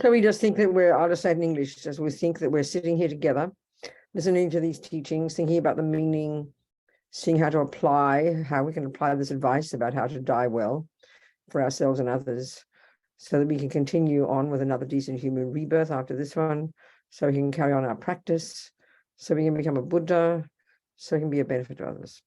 So we just think that I'll just say it in English, as we think that we're sitting here together, listening to these teachings, thinking about the meaning, seeing how to apply, how we can apply this advice about how to die well for ourselves and others, so that we can continue on with another decent human rebirth after this one, so we can carry on our practice, so we can become a Buddha, so we can be a benefit to others.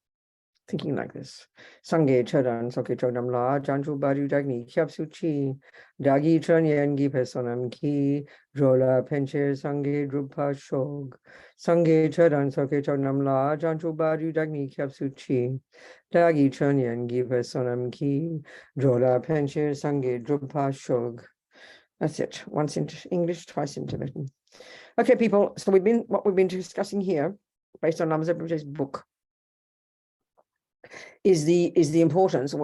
Thinking like this. Sangye Chodan Soke Chodam La Janju Badu Dagni Kyapsu Chi Dagi Chanyan Gi Pesonam Ki Drola Penche Sangye Drupa Shog Sangye Chodan Soke Chodam La Janju Badu Dagni Kyapsu Chi Dagi Chanyan Gi Pesonam Ki Drola Penche Sangye Drupa Shog. That's it. Once into English, twice into Tibetan. Okay, people. So what we've been discussing here, based on Lama Zopa Rinpoche's book, is the importance,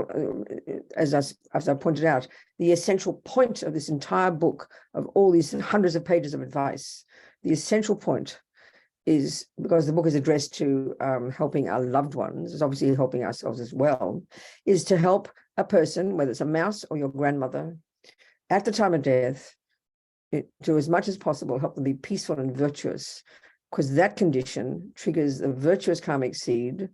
as I pointed out, the essential point of this entire book, of all these hundreds of pages of advice. The essential point is, because the book is addressed to helping our loved ones, it's obviously helping ourselves as well, is to help a person, whether it's a mouse or your grandmother, at the time of death, to as much as possible help them be peaceful and virtuous, because that condition triggers the virtuous karmic seed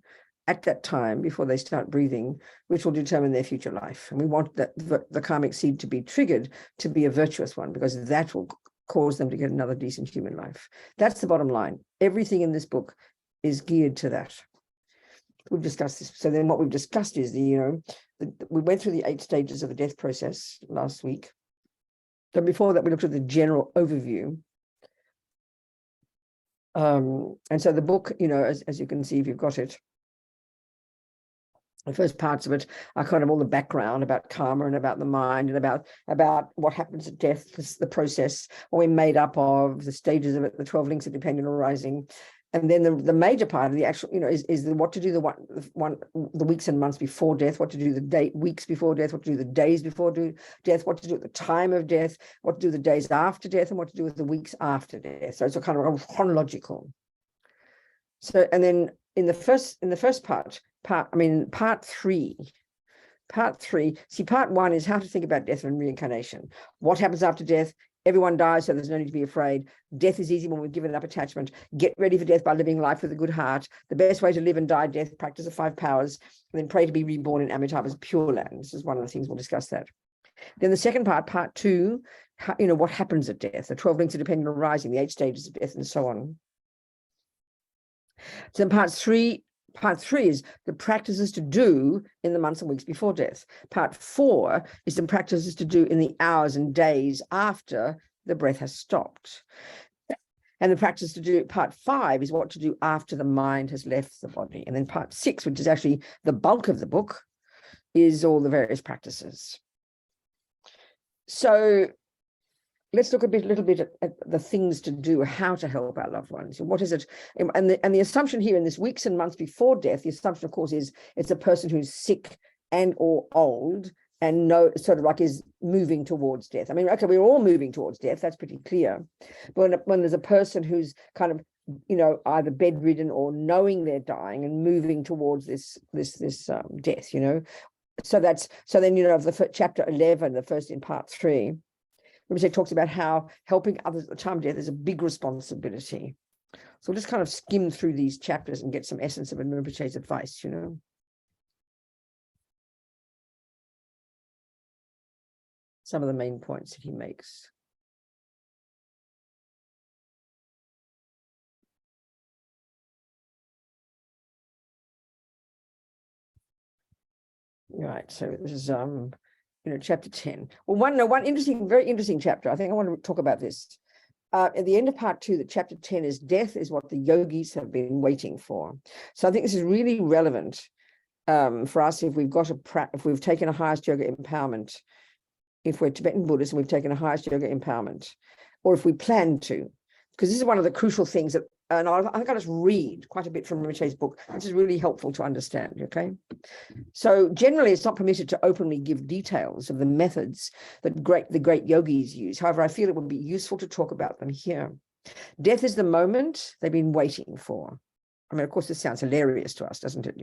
at that time before they start breathing, which will determine their future life. And we want the karmic seed to be triggered to be a virtuous one, because that will cause them to get another decent human life. That's the bottom line. Everything in this book is geared to that. We've discussed this. So then what we've discussed is we went through the 8 stages of the death process last week. So before that, we looked at the general overview. And so the book, as you can see, if you've got it, the first parts of it are kind of all the background about karma and about the mind and about what happens at death, the process, what we're made up of, the stages of it, the 12 links of dependent arising. And then the major part of the actual, is what to do the weeks and months before death, what to do the weeks before death, what to do the days before death, what to do at the time of death, what to do the days after death, and what to do with the weeks after death. So it's a kind of chronological. So, and then in the first part 3. See, part 1 is how to think about death and reincarnation. What happens after death? Everyone dies, so there's no need to be afraid. Death is easy when we've given up attachment. Get ready for death by living life with a good heart. The best way to live and die death, practice the 5 powers, and then pray to be reborn in Amitabha's Pure Land. This is one of the things we'll discuss that. Then the second part 2, what happens at death, the 12 links of dependent arising, the 8 stages of death, and so on. So part 3 is the practices to do in the months and weeks before death. Part 4 is the practices to do in the hours and days after the breath has stopped. And the practice to do, part 5, is what to do after the mind has left the body. And then part 6, which is actually the bulk of the book, is all the various practices. So let's look a little bit at the things to do, how to help our loved ones. What is it? And the assumption here in this weeks and months before death, the assumption, of course, is it's a person who's sick and or old and is moving towards death. I mean, okay, we're all moving towards death. That's pretty clear. But when there's a person who's kind of, either bedridden or knowing they're dying and moving towards this death, So then, the chapter 11, the first in part 3, Rinpoche talks about how helping others at the time of death is a big responsibility. So we'll just kind of skim through these chapters and get some essence of Rinpoche's advice, Some of the main points that he makes. Right, so this is chapter 10. Well, one very interesting chapter. I think I want to talk about this. At the end of part 2, the chapter 10 is death is what the yogis have been waiting for. So I think this is really relevant for us if we've taken a highest yoga empowerment, if we're Tibetan Buddhists and we've taken a highest yoga empowerment, or if we plan to, because this is one of the crucial things that, and I think I'll just read quite a bit from Rinpoche's book, which is really helpful to understand, okay? So generally, it's not permitted to openly give details of the methods that the great yogis use. However, I feel it would be useful to talk about them here. Death is the moment they've been waiting for. I mean, of course, this sounds hilarious to us, doesn't it,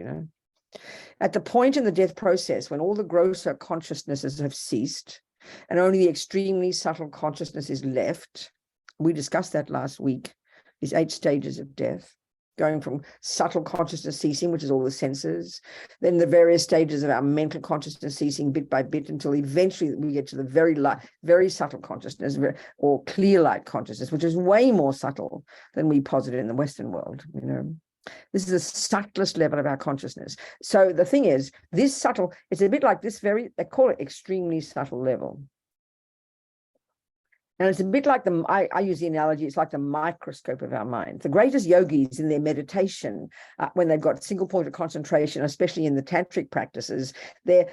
At the point in the death process when all the grosser consciousnesses have ceased, and only the extremely subtle consciousness is left. We discussed that last week, these 8 stages of death, going from subtle consciousness ceasing, which is all the senses, then the various stages of our mental consciousness ceasing bit by bit until eventually we get to the very subtle consciousness, or clear light consciousness, which is way more subtle than we posit in the Western world, you know. This is the subtlest level of our consciousness. So the thing is, this subtle, it's a bit like this they call it extremely subtle level. And it's a bit like I use the analogy, it's like the microscope of our mind. The greatest yogis in their meditation, when they've got single point of concentration, especially in the tantric practices, they're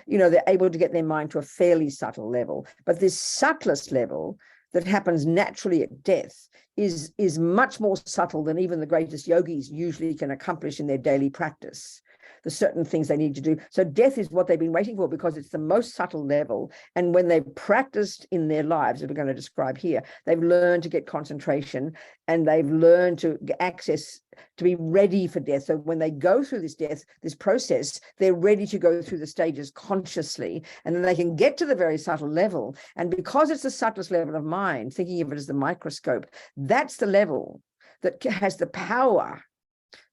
able to get their mind to a fairly subtle level. But this subtlest level that happens naturally at death is much more subtle than even the greatest yogis usually can accomplish in their daily practice. The certain things they need to do. So death is what they've been waiting for, because it's the most subtle level. And when they've practiced in their lives, that we're going to describe here, they've learned to get concentration, and they've learned to access, to be ready for death. So when they go through this process, they're ready to go through the stages consciously, and then they can get to the very subtle level. And because it's the subtlest level of mind, thinking of it as the microscope, that's the level that has the power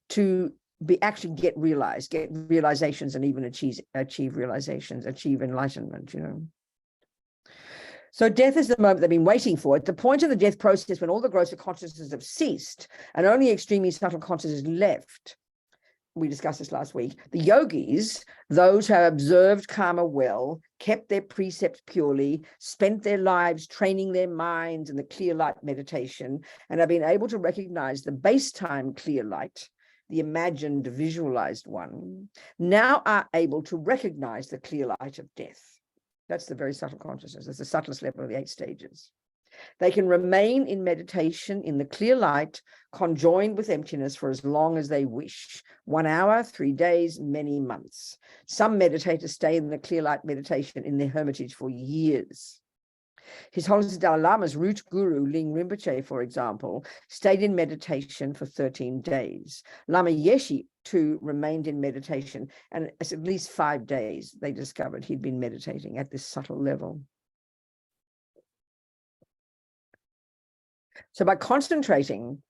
to get realizations, and even achieve realizations, achieve enlightenment, you know. So death is the moment they've been waiting for. At the point of the death process, when all the grosser consciousnesses have ceased and only extremely subtle consciousness is left, we discussed this last week, the yogis, those who have observed karma well, kept their precepts purely, spent their lives training their minds in the clear light meditation, and have been able to recognize the base time clear light, the imagined, visualized one, now are able to recognize the clear light of death. That's the very subtle consciousness. That's the subtlest level of the 8 stages. They can remain in meditation in the clear light, conjoined with emptiness, for as long as they wish. 1 hour, 3 days, many months. Some meditators stay in the clear light meditation in their hermitage for years. His Holiness Dalai Lama's root guru, Ling Rinpoche, for example, stayed in meditation for 13 days. Lama Yeshe, too, remained in meditation, and at least 5 days they discovered he'd been meditating at this subtle level. So by concentrating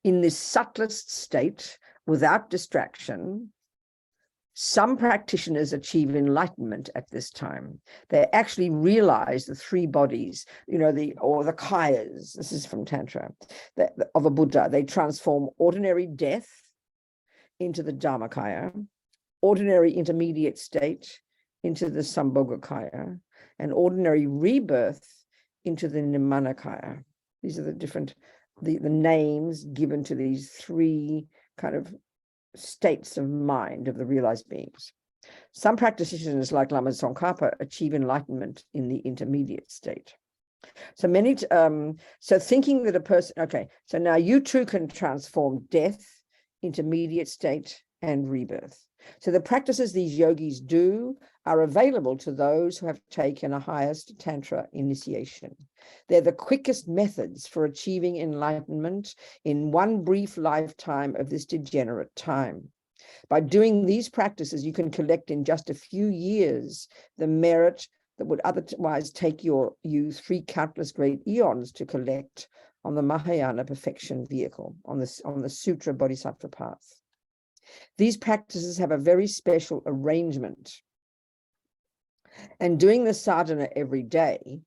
in this subtlest state without distraction, some practitioners achieve enlightenment at this time. They actually realize the 3 bodies, you know, the kayas. This is from Tantra, of a Buddha. They transform ordinary death into the Dharmakaya, ordinary intermediate state into the Sambhogakaya, and ordinary rebirth into the Nimanakaya. These are the different, the names given to these 3 kind of states of mind of the realized beings. Some practitioners, like Lama Tsongkhapa, achieve enlightenment in the intermediate state. So thinking that a person, okay, so now you too can transform death, intermediate state, and rebirth. So the practices these yogis do are available to those who have taken a highest Tantra initiation. They're the quickest methods for achieving enlightenment in one brief lifetime of this degenerate time. By doing these practices, you can collect in just a few years the merit that would otherwise take you 3 countless great eons to collect on the Mahayana perfection vehicle, on the Sutra Bodhisattva path. These practices have a very special arrangement. And doing the sadhana every day,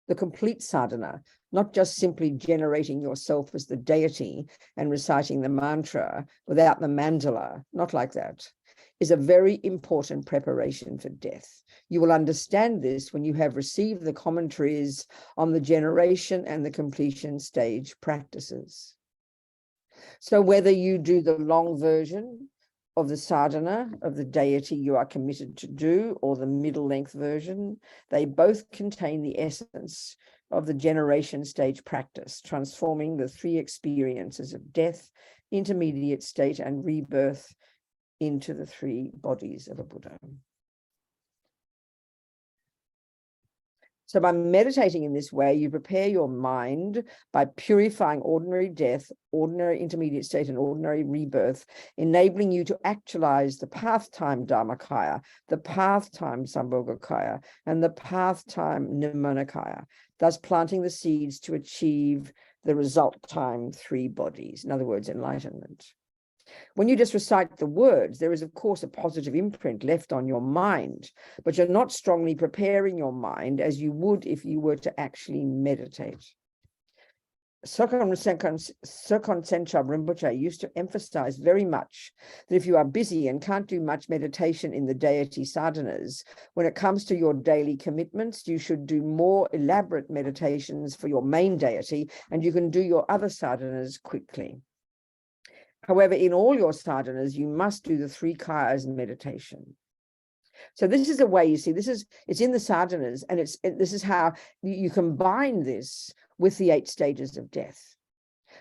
the complete sadhana, not just simply generating yourself as the deity and reciting the mantra without the mandala, not like that, is a very important preparation for death. You will understand this when you have received the commentaries on the generation and the completion stage practices. So whether you do the long version of the sadhana of the deity you are committed to do, or the middle length version, they both contain the essence of the generation stage practice, transforming the 3 experiences of death, intermediate state, and rebirth into the 3 bodies of a Buddha. So by meditating in this way, you prepare your mind by purifying ordinary death, ordinary intermediate state, and ordinary rebirth, enabling you to actualize the path-time Dharmakaya, the path-time Sambhogakaya, and the path-time Nirmanakaya, thus planting the seeds to achieve the result time 3 bodies, in other words, enlightenment. When you just recite the words, there is, of course, a positive imprint left on your mind, but you're not strongly preparing your mind as you would if you were to actually meditate. Sirkon Senchab Rinpoche used to emphasize very much that if you are busy and can't do much meditation in the deity sadhanas, when it comes to your daily commitments, you should do more elaborate meditations for your main deity, and you can do your other sadhanas quickly. However, in all your sadhanas, you must do the 3 kayas meditation. So this is a way, you see, it's in the sadhanas, and this is how you combine this with the 8 stages of death.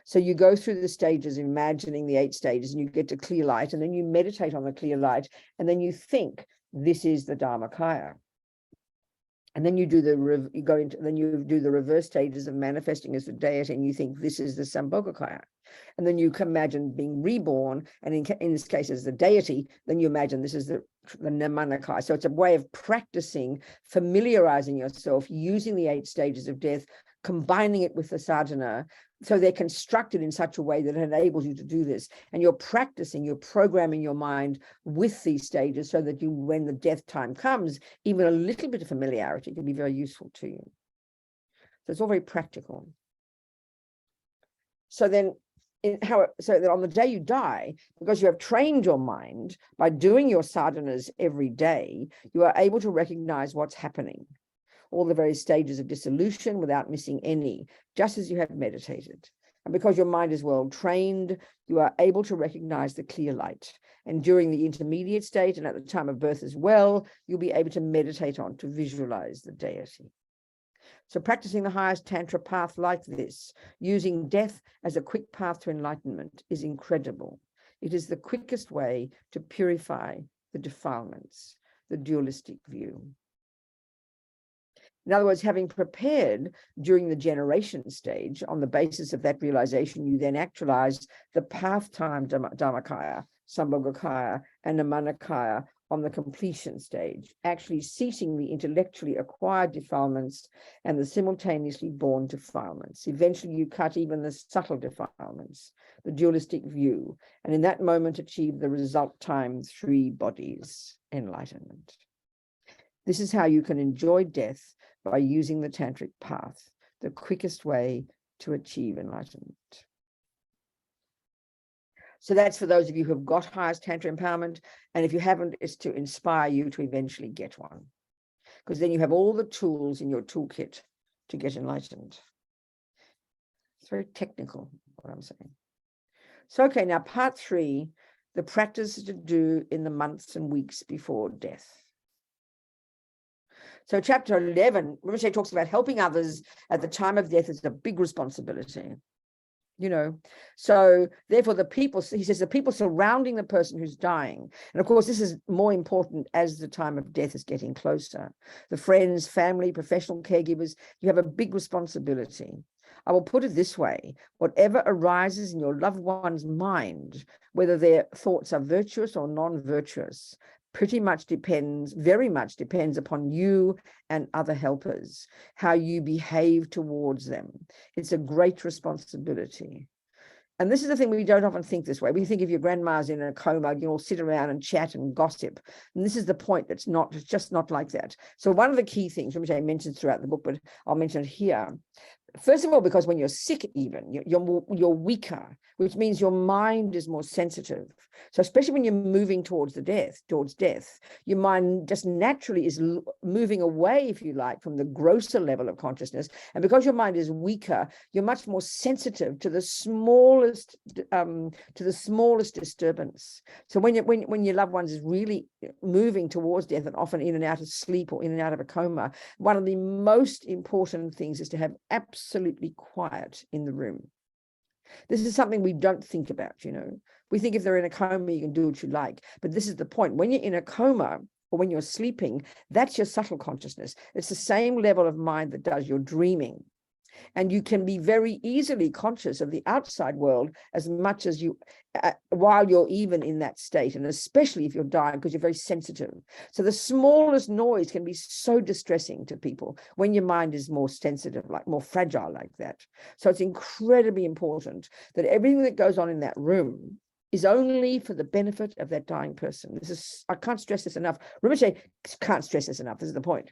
So you go through the stages, imagining the 8 stages, and you get to clear light, and then you meditate on the clear light, and then you think, this is the Dharmakaya. And then you do the reverse stages of manifesting as the deity, and you think this is the Sambhogakaya. And then you imagine being reborn, and in this case as the deity, then you imagine this is the Nirmanakaya. So it's a way of practicing, familiarizing yourself, using the 8 stages of death, combining it with the sadhana. So they're constructed in such a way that it enables you to do this. And you're practicing, you're programming your mind with these stages so that when the death time comes, even a little bit of familiarity can be very useful to you. So it's all very practical. So then, so that on the day you die, because you have trained your mind by doing your sadhanas every day, you are able to recognize what's happening, all the various stages of dissolution without missing any, just as you have meditated. And because your mind is well trained, you are able to recognize the clear light. And during the intermediate state and at the time of birth as well, you'll be able to meditate on, to visualize the deity. So practicing the highest Tantra path like this, using death as a quick path to enlightenment, is incredible. It is the quickest way to purify the defilements, the dualistic view. In other words, having prepared during the generation stage, on the basis of that realization, you then actualize the path-time Dharmakaya, Sambhogakaya, and Nirmanakaya on the completion stage, actually ceasing the intellectually acquired defilements and the simultaneously born defilements. Eventually, you cut even the subtle defilements, the dualistic view, and in that moment achieve the result time 3 bodies, enlightenment. This is how you can enjoy death by using the tantric path, the quickest way to achieve enlightenment. So that's for those of you who have got highest Tantra empowerment, and if you haven't, it's to inspire you to eventually get one, because then you have all the tools in your toolkit to get enlightened. It's very technical, what I'm saying. So, okay, now part 3, the practice to do in the months and weeks before death. So chapter 11, Rinpoche talks about helping others at the time of death is a big responsibility. So therefore he says the people surrounding the person who's dying, and of course this is more important as the time of death is getting closer, the friends, family, professional caregivers, you have a big responsibility. I will put it this way: whatever arises in your loved one's mind, whether their thoughts are virtuous or non-virtuous, very much depends upon you and other helpers, how you behave towards them. It's a great responsibility. And this is the thing, we don't often think this way. We think if your grandma's in a coma, you all sit around and chat and gossip. And this is the point, it's just not like that. So one of the key things, which I mentioned throughout the book, but I'll mention it here. First of all, because when you're sick, even you're weaker, which means your mind is more sensitive. So especially when you're moving towards death, your mind just naturally is moving away, if you like, from the grosser level of consciousness. And because your mind is weaker, you're much more sensitive to the smallest disturbance. So when your loved ones is really moving towards death, and often in and out of sleep or in and out of a coma, one of the most important things is to have absolutely quiet in the room. This is something we don't think about, We think if they're in a coma, you can do what you like. But this is the point. When you're in a coma, or when you're sleeping, that's your subtle consciousness. It's the same level of mind that does your dreaming. And you can be very easily conscious of the outside world as much as you, while you're even in that state, and especially if you're dying, because you're very sensitive. So the smallest noise can be so distressing to people when your mind is more sensitive, like more fragile like that. So it's incredibly important that everything that goes on in that room is only for the benefit of that dying person. This is, I can't stress this enough. Rinpoche can't stress this enough. This is the point.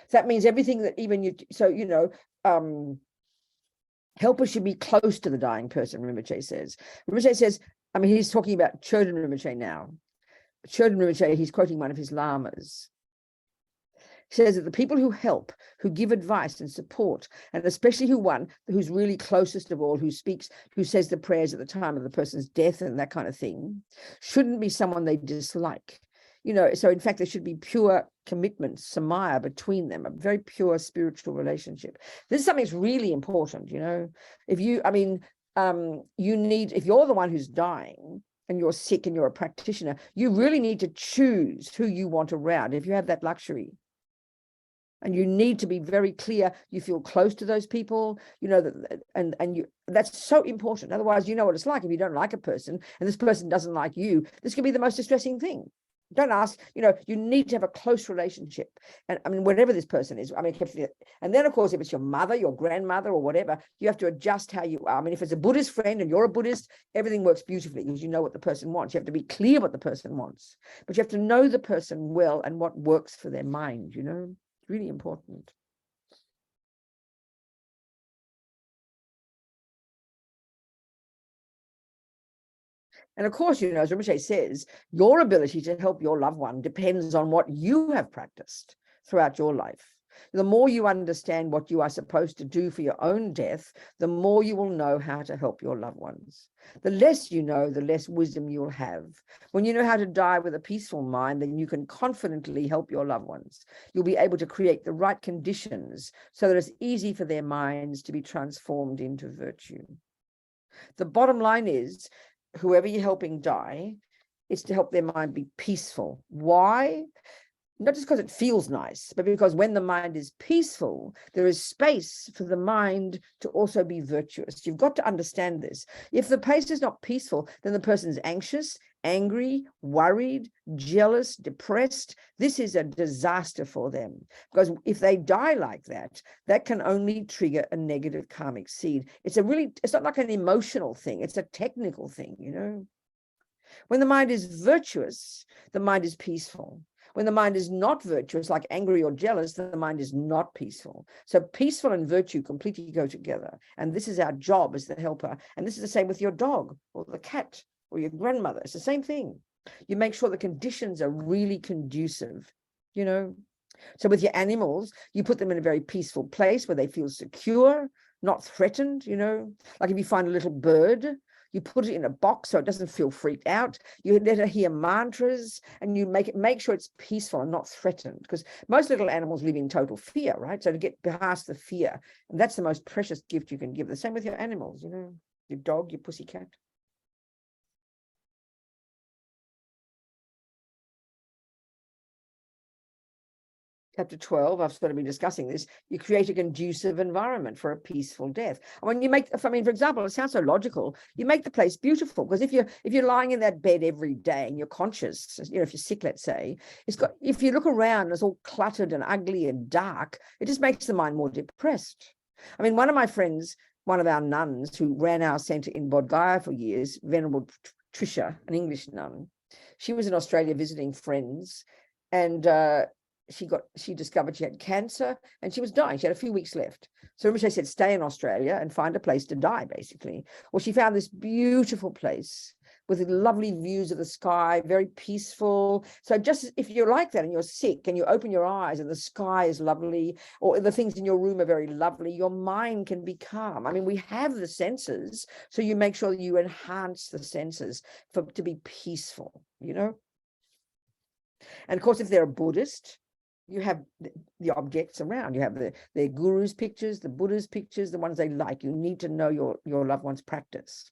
So that means everything that even you, so, you know, helpers should be close to the dying person, Rinpoche says. Rinpoche says, I mean, he's talking about Chodron Rinpoche now. Chodron Rinpoche, he's quoting one of his lamas. He says that the people who help, who give advice and support, and especially who's really closest of all, who speaks, who says the prayers at the time of the person's death and that kind of thing, shouldn't be someone they dislike. You know, so in fact, there should be pure commitment, samaya between them, a very pure spiritual relationship. This is something that's really important, you know. If you, I mean, you need, if you're the one who's dying and you're sick and you're a practitioner, you really need to choose who you want around, if you have that luxury. And you need to be very clear, you feel close to those people, you know, that, and you, that's so important. Otherwise, you know what it's like if you don't like a person and this person doesn't like you, this can be the most distressing thing. Don't ask, you know, you need to have a close relationship. And I mean, whatever this person is, I mean, and then of course, if it's your mother, your grandmother or whatever, you have to adjust how you are. I mean, if it's a Buddhist friend and you're a Buddhist, everything works beautifully because you know what the person wants. You have to be clear what the person wants, but you have to know the person well and what works for their mind, you know, it's really important. And of course, you know, as Rinpoche says, your ability to help your loved one depends on what you have practiced throughout your life. The more you understand what you are supposed to do for your own death, the more you will know how to help your loved ones. The less you know, the less wisdom you'll have. When you know how to die with a peaceful mind, then you can confidently help your loved ones. You'll be able to create the right conditions so that it's easy for their minds to be transformed into virtue. The bottom line is, whoever you're helping die, is to help their mind be peaceful. Why? Not just because it feels nice, but because when the mind is peaceful, there is space for the mind to also be virtuous. You've got to understand this. If the place is not peaceful, then the person's anxious, angry, worried, jealous, depressed. This is a disaster for them, because if they die like that, that can only trigger a negative karmic seed. It's not like an emotional thing. It's a technical thing, you know. When the mind is virtuous, the mind is peaceful. When the mind is not virtuous, like angry or jealous, the mind is not peaceful. So peaceful and virtue completely go together. And this is our job as the helper. And this is the same with your dog or the cat or your grandmother. It's the same thing. You make sure the conditions are really conducive, you know. So with your animals, you put them in a very peaceful place where they feel secure, not threatened, you know. Like if you find a little bird, you put it in a box so it doesn't feel freaked out. You let it hear mantras, and you make sure it's peaceful and not threatened, because most little animals live in total fear, right? So to get past the fear, and that's the most precious gift you can give. The same with your animals, you know, your dog, your pussycat. Chapter 12, I've sort of been discussing this. You create a conducive environment for a peaceful death. And when you make, I mean, for example, it sounds so logical. You make the place beautiful, because if you're lying in that bed every day and you're conscious, you know, if you're sick, let's say, if you look around and it's all cluttered and ugly and dark, it just makes the mind more depressed. I mean, one of my friends, one of our nuns who ran our center in Bodh Gaya for years, Venerable Trisha, an English nun, she was in Australia visiting friends, and she discovered she had cancer and she was dying. She had a few weeks left. So Rinpoche said, stay in Australia and find a place to die, basically. Well, she found this beautiful place with lovely views of the sky, very peaceful. So just if you're like that and you're sick and you open your eyes and the sky is lovely, or the things in your room are very lovely, your mind can be calm. I mean, we have the senses, so you make sure that you enhance the senses to be peaceful, you know? And of course, if they're a Buddhist, you have the objects around. You have their guru's pictures, the Buddha's pictures, the ones they like. You need to know your loved one's practice.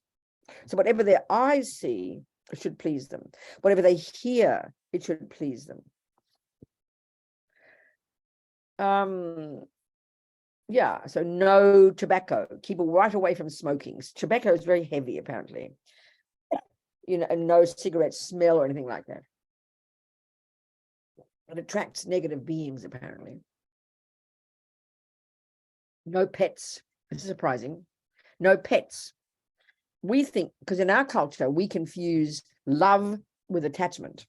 So whatever their eyes see, it should please them. Whatever they hear, it should please them. Yeah, so no tobacco, keep right away from smoking. Tobacco is very heavy, apparently. And no cigarette smell or anything like that. It attracts negative beings, apparently. No pets. This is surprising. No pets. We think, because in our culture, we confuse love with attachment.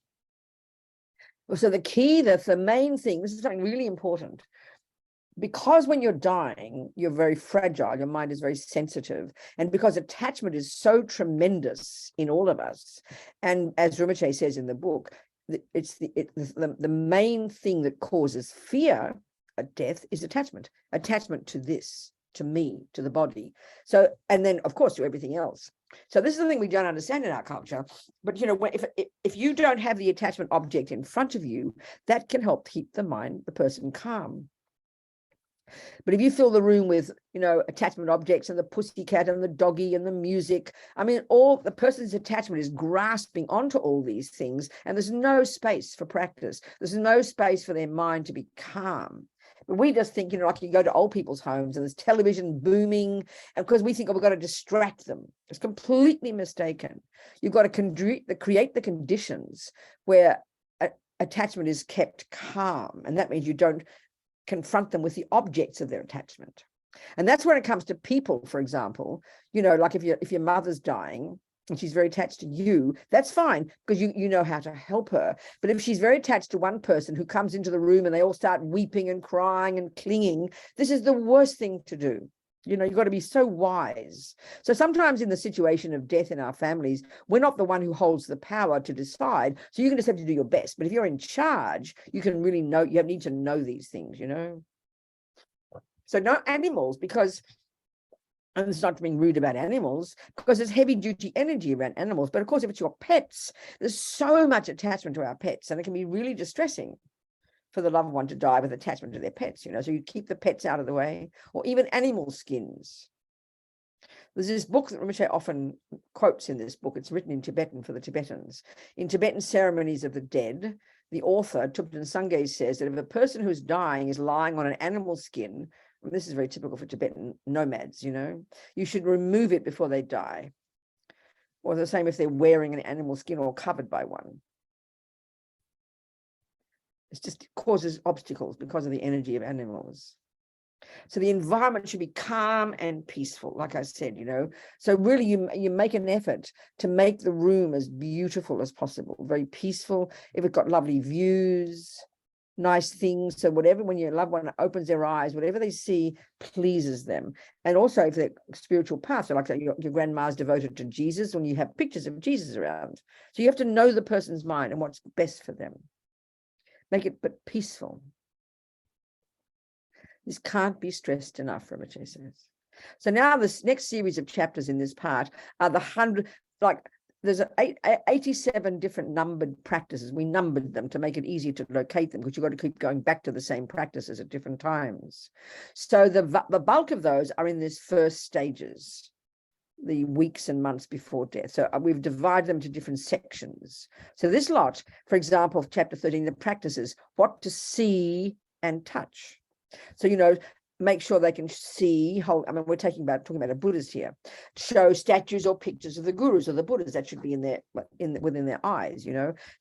So the key, the main thing, this is something really important, because when you're dying, you're very fragile, your mind is very sensitive, and because attachment is so tremendous in all of us, and as Rinpoche says in the book, it's the main thing that causes fear at death is attachment to this, to me, to the body. So, and then of course to everything else. So this is the thing we don't understand in our culture. But if you don't have the attachment object in front of you, that can help keep the person calm. But if you fill the room with, attachment objects and the pussycat and the doggy and the music, I mean, all the person's attachment is grasping onto all these things, and there's no space for practice. There's no space for their mind to be calm. But we just think, like you go to old people's homes and there's television booming, and because we think, we've got to distract them. It's completely mistaken. You've got to create the conditions where attachment is kept calm, and that means you don't confront them with the objects of their attachment. And that's when it comes to people, for example, like if your mother's dying and she's very attached to you, that's fine, because you know how to help her. But if she's very attached to one person who comes into the room and they all start weeping and crying and clinging, this is the worst thing to do. You've got to be so wise. So sometimes in the situation of death in our families, we're not the one who holds the power to decide. So you can just have to do your best. But if you're in charge, you can really know, you need to know these things, So no animals, because, and it's not being rude about animals, because there's heavy duty energy around animals. But of course, if it's your pets, there's so much attachment to our pets, and it can be really distressing for the loved one to die with attachment to their pets, so you keep the pets out of the way, or even animal skins. There's this book that Rinpoche often quotes in this book. It's written in Tibetan for the Tibetans. In Tibetan Ceremonies of the Dead, the author, Thupten Sangye, says that if a person who's dying is lying on an animal skin, and this is very typical for Tibetan nomads, you should remove it before they die. Or the same if they're wearing an animal skin or covered by one. It just causes obstacles because of the energy of animals. So the environment should be calm and peaceful, like I said, So really you make an effort to make the room as beautiful as possible, very peaceful. If it's got lovely views, nice things. So when your loved one opens their eyes, whatever they see pleases them. And also if they're spiritual paths, so like your grandma's devoted to Jesus, when you have pictures of Jesus around. So you have to know the person's mind and what's best for them. Make it but peaceful. This can't be stressed enough, Rinpoche says. So now this next series of chapters in this part are the 100, there's 87 different numbered practices. We numbered them to make it easier to locate them, because you've got to keep going back to the same practices at different times. So the bulk of those are in this first stages, the weeks and months before death. So we've divided them to different sections. So this lot, for example, chapter 13, the practices, what to see and touch. So, make sure they can see, we're talking about a Buddhist here, show statues or pictures of the gurus or the Buddhas that should be within their eyes,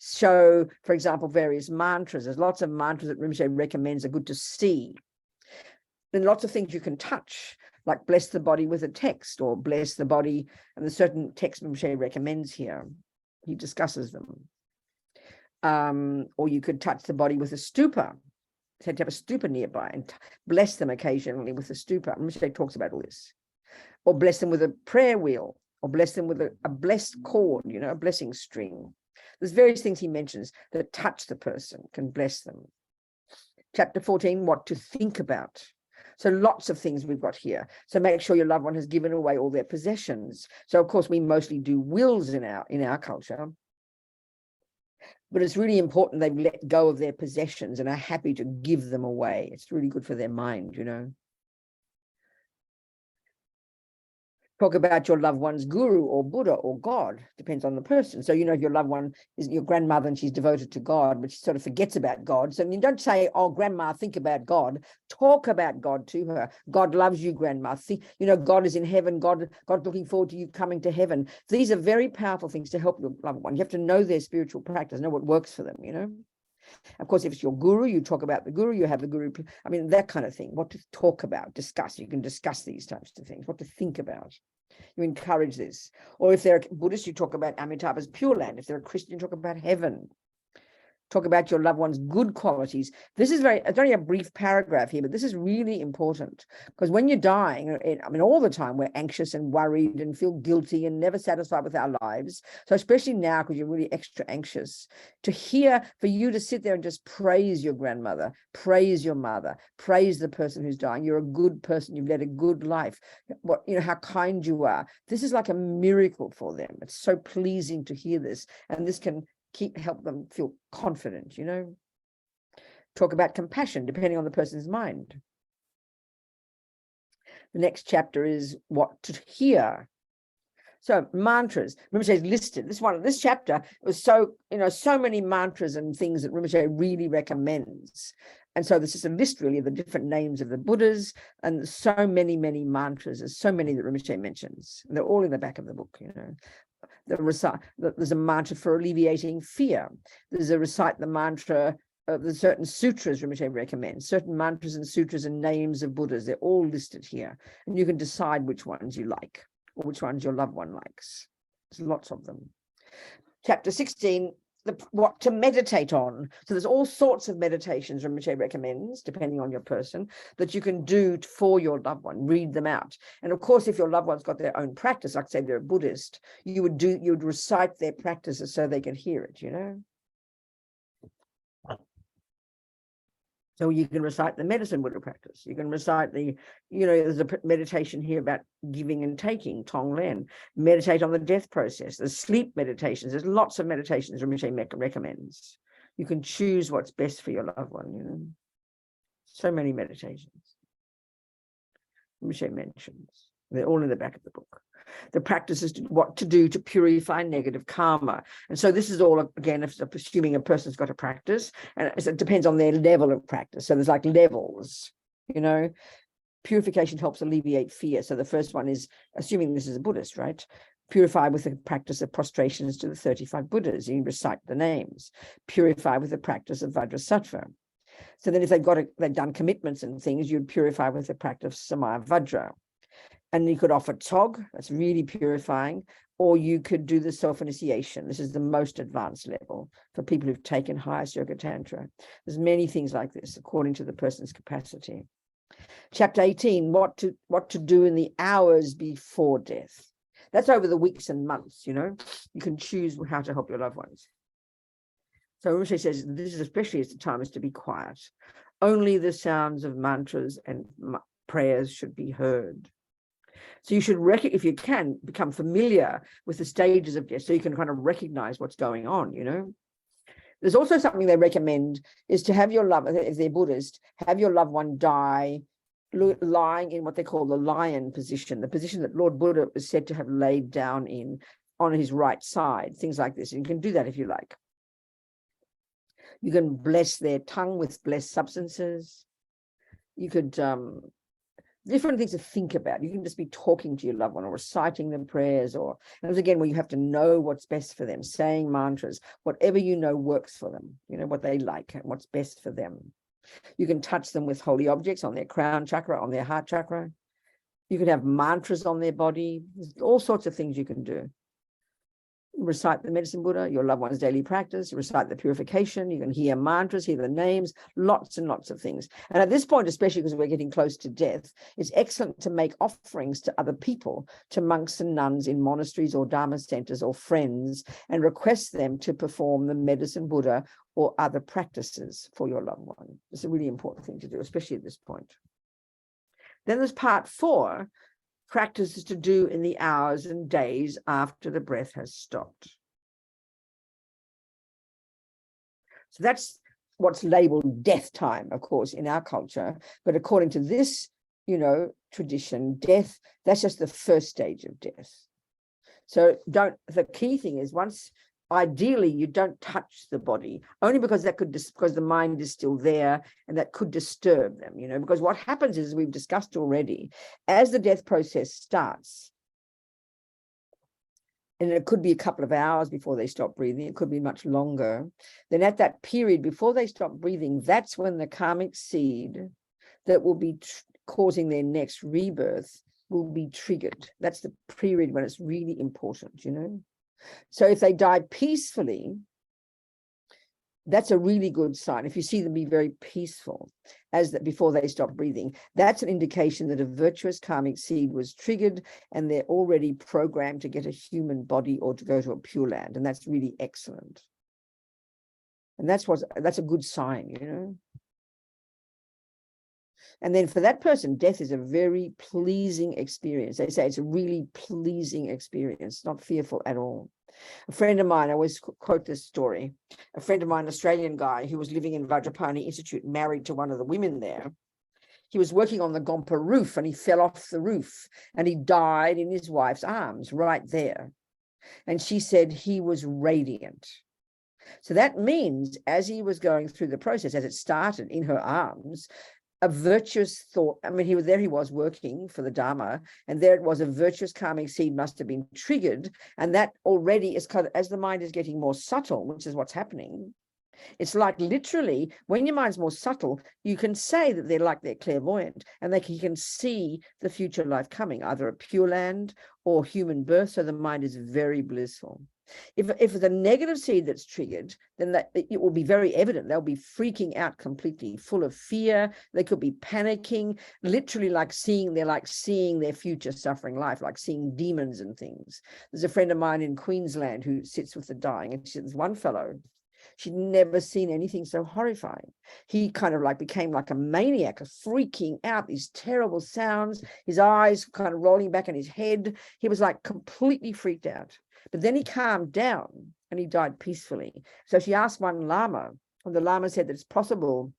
Show, for example, various mantras. There's lots of mantras that Rinpoche recommends are good to see. Then lots of things you can touch, like bless the body with a text, or bless the body, and there's certain texts Rinpoche recommends here. He discusses them. Or you could touch the body with a stupa. Had to have a stupa nearby and bless them occasionally with a stupa. Rinpoche talks about all this. Or bless them with a prayer wheel, or bless them with a blessed cord, a blessing string. There's various things he mentions that touch the person, can bless them. Chapter 14, what to think about. So lots of things we've got here. So make sure your loved one has given away all their possessions. So of course we mostly do wills in our culture. But it's really important they've let go of their possessions and are happy to give them away. It's really good for their mind, Talk about your loved one's guru or Buddha or God, depends on the person. So, if your loved one is your grandmother and she's devoted to God, but she sort of forgets about God. So you don't say, oh, grandma, think about God. Talk about God to her. God loves you, grandma. Think, God is in heaven. God looking forward to you coming to heaven. These are very powerful things to help your loved one. You have to know their spiritual practice, know what works for them, Of course, if it's your guru, you talk about the guru, you have the guru. I mean, that kind of thing. What to talk about, discuss. You can discuss these types of things, what to think about. You encourage this. Or if they're a Buddhist, you talk about Amitabha's Pure Land. If they're a Christian, you talk about heaven. Talk about your loved one's good qualities. This is it's only a brief paragraph here, but this is really important, because when you're dying, all the time we're anxious and worried and feel guilty and never satisfied with our lives. So especially now, because you're really extra anxious, for you to sit there and just praise your grandmother, praise your mother, praise the person who's dying. You're a good person. You've led a good life. How kind you are. This is like a miracle for them. It's so pleasing to hear this, and this can help them feel confident, Talk about compassion, depending on the person's mind. The next chapter is what to hear. So mantras, Rinpoche listed this chapter was so many mantras and things that Rinpoche really recommends. And so this is a list really of the different names of the Buddhas, and so many mantras. There's so many that Rinpoche mentions. And they're all in the back of the book, There's a mantra for alleviating fear. There's a recite the mantra of the certain sutras Rinpoche recommends, certain mantras and sutras and names of Buddhas. They're all listed here. And you can decide which ones you like or which ones your loved one likes. There's lots of them. Chapter 16, what to meditate on. So there's all sorts of meditations Rinpoche recommends, depending on your person, that you can do for your loved one. Read them out. And of course, if your loved one's got their own practice, like say they're a Buddhist, you would recite their practices so they can hear it, So you can recite the medicine Buddha practice. You can recite there's a meditation here about giving and taking, Tonglen. Meditate on the death process. There's sleep meditations. There's lots of meditations Rinpoche recommends. You can choose what's best for your loved one, So many meditations Rinpoche mentions. They're all in the back of the book. The practices, what to do to purify negative karma. And so this is all, again, assuming a person's got a practice, and it depends on their level of practice. So there's like levels, Purification helps alleviate fear. So the first one is, assuming this is a Buddhist, right? Purify with the practice of prostrations to the 35 Buddhas. You recite the names. Purify with the practice of Vajrasattva. So then if they've done commitments and things, you'd purify with the practice of Samaya Vajra. And you could offer Tog, that's really purifying, or you could do the self-initiation. This is the most advanced level for people who've taken highest yoga tantra. There's many things like this, according to the person's capacity. Chapter 18, what to do in the hours before death. That's over the weeks and months, You can choose how to help your loved ones. So Rinpoche says, this is especially as the time is to be quiet. Only the sounds of mantras and prayers should be heard. So you should, if you can, become familiar with the stages of death so you can kind of recognize what's going on, There's also something they recommend is to have your loved, if they're Buddhist, have your loved one die lying in what they call the lion position, the position that Lord Buddha was said to have laid down in on his right side, things like this. And you can do that if you like. You can bless their tongue with blessed substances. You could... different things to think about. You can just be talking to your loved one or reciting the prayers, and it's again where you have to know what's best for them, saying mantras, whatever works for them, what they like and what's best for them. You can touch them with holy objects on their crown chakra, on their heart chakra. You can have mantras on their body. There's all sorts of things you can do. Recite the medicine Buddha, your loved one's daily practice, recite the purification, you can hear mantras, hear the names, lots and lots of things. And at this point, especially because we're getting close to death, it's excellent to make offerings to other people, to monks and nuns in monasteries or dharma centers or friends, and request them to perform the medicine Buddha or other practices for your loved one. It's a really important thing to do, especially at this point. Then there's part 4, practices to do in the hours and days after the breath has stopped. So that's what's labeled death time, of course, in our culture. But according to this tradition. Death, that's just the first stage of death. So the key thing is, ideally you don't touch the body, only because because the mind is still there and that could disturb them, because what happens is, we've discussed already, as the death process starts, and it could be a couple of hours before they stop breathing, it could be much longer, then at that period before they stop breathing, that's when the karmic seed that will be causing their next rebirth will be triggered. That's the period when it's really important, So if they die peacefully, that's a really good sign. If you see them be very peaceful before they stop breathing, that's an indication that a virtuous karmic seed was triggered and they're already programmed to get a human body or to go to a pure land. And that's really excellent. And that's a good sign, And then for that person, death is a very pleasing experience. They say it's a really pleasing experience, not fearful at all. A friend of mine, I always quote this story, a friend of mine, an Australian guy who was living in Vajrapani Institute, married to one of the women there. He was working on the Gompa roof and he fell off the roof and he died in his wife's arms right there. And she said he was radiant. So that means as he was going through the process, as it started in her arms, a virtuous thought, he was working for the Dharma, and there it was, a virtuous karmic seed must have been triggered. And that already is kind of, as the mind is getting more subtle, which is what's happening, it's like literally when your mind's more subtle, you can say that they're clairvoyant and you can see the future life coming, either a pure land or human birth. So the mind is very blissful. If it's a negative seed that's triggered, then it will be very evident. They'll be freaking out completely, full of fear. They could be panicking, literally they're like seeing their future suffering life, like seeing demons and things. There's a friend of mine in Queensland who sits with the dying, and there's one fellow, she'd never seen anything so horrifying. He kind of became like a maniac, freaking out, these terrible sounds, his eyes kind of rolling back in his head. He was like completely freaked out. But then he calmed down and he died peacefully. So she asked one Lama, and the Lama said that it's possible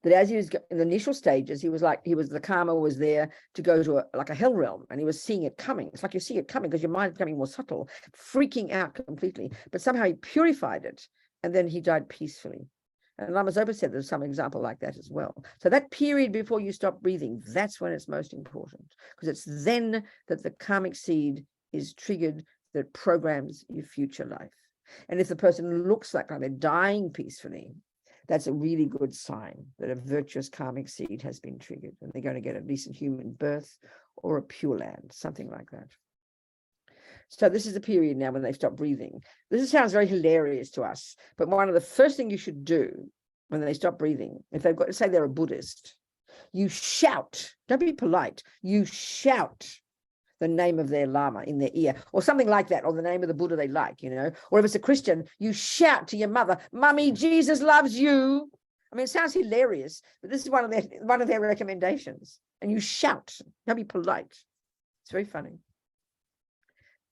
that as he was in the initial stages, the karma was there to go to a hell realm, and he was seeing it coming. It's like you see it coming because your mind is becoming more subtle, freaking out completely. But somehow he purified it, and then he died peacefully. And Lama Zopa said there's some example like that as well. So that period before you stop breathing, that's when it's most important, because it's then that the karmic seed is triggered that programs your future life. And if the person looks like they're dying peacefully, that's a really good sign that a virtuous karmic seed has been triggered and they're going to get a decent human birth or a pure land, something like that. So this is the period now when they stop breathing. This sounds very hilarious to us, but one of the first things you should do when they stop breathing, if they've got to say they're a Buddhist, you shout, don't be polite, you shout the name of their Lama in their ear or something like that, or the name of the Buddha they like, or if it's a Christian, you shout to your mother, Mummy, Jesus loves you. It sounds hilarious, but this is one of their recommendations. And you shout, don't be polite. It's very funny.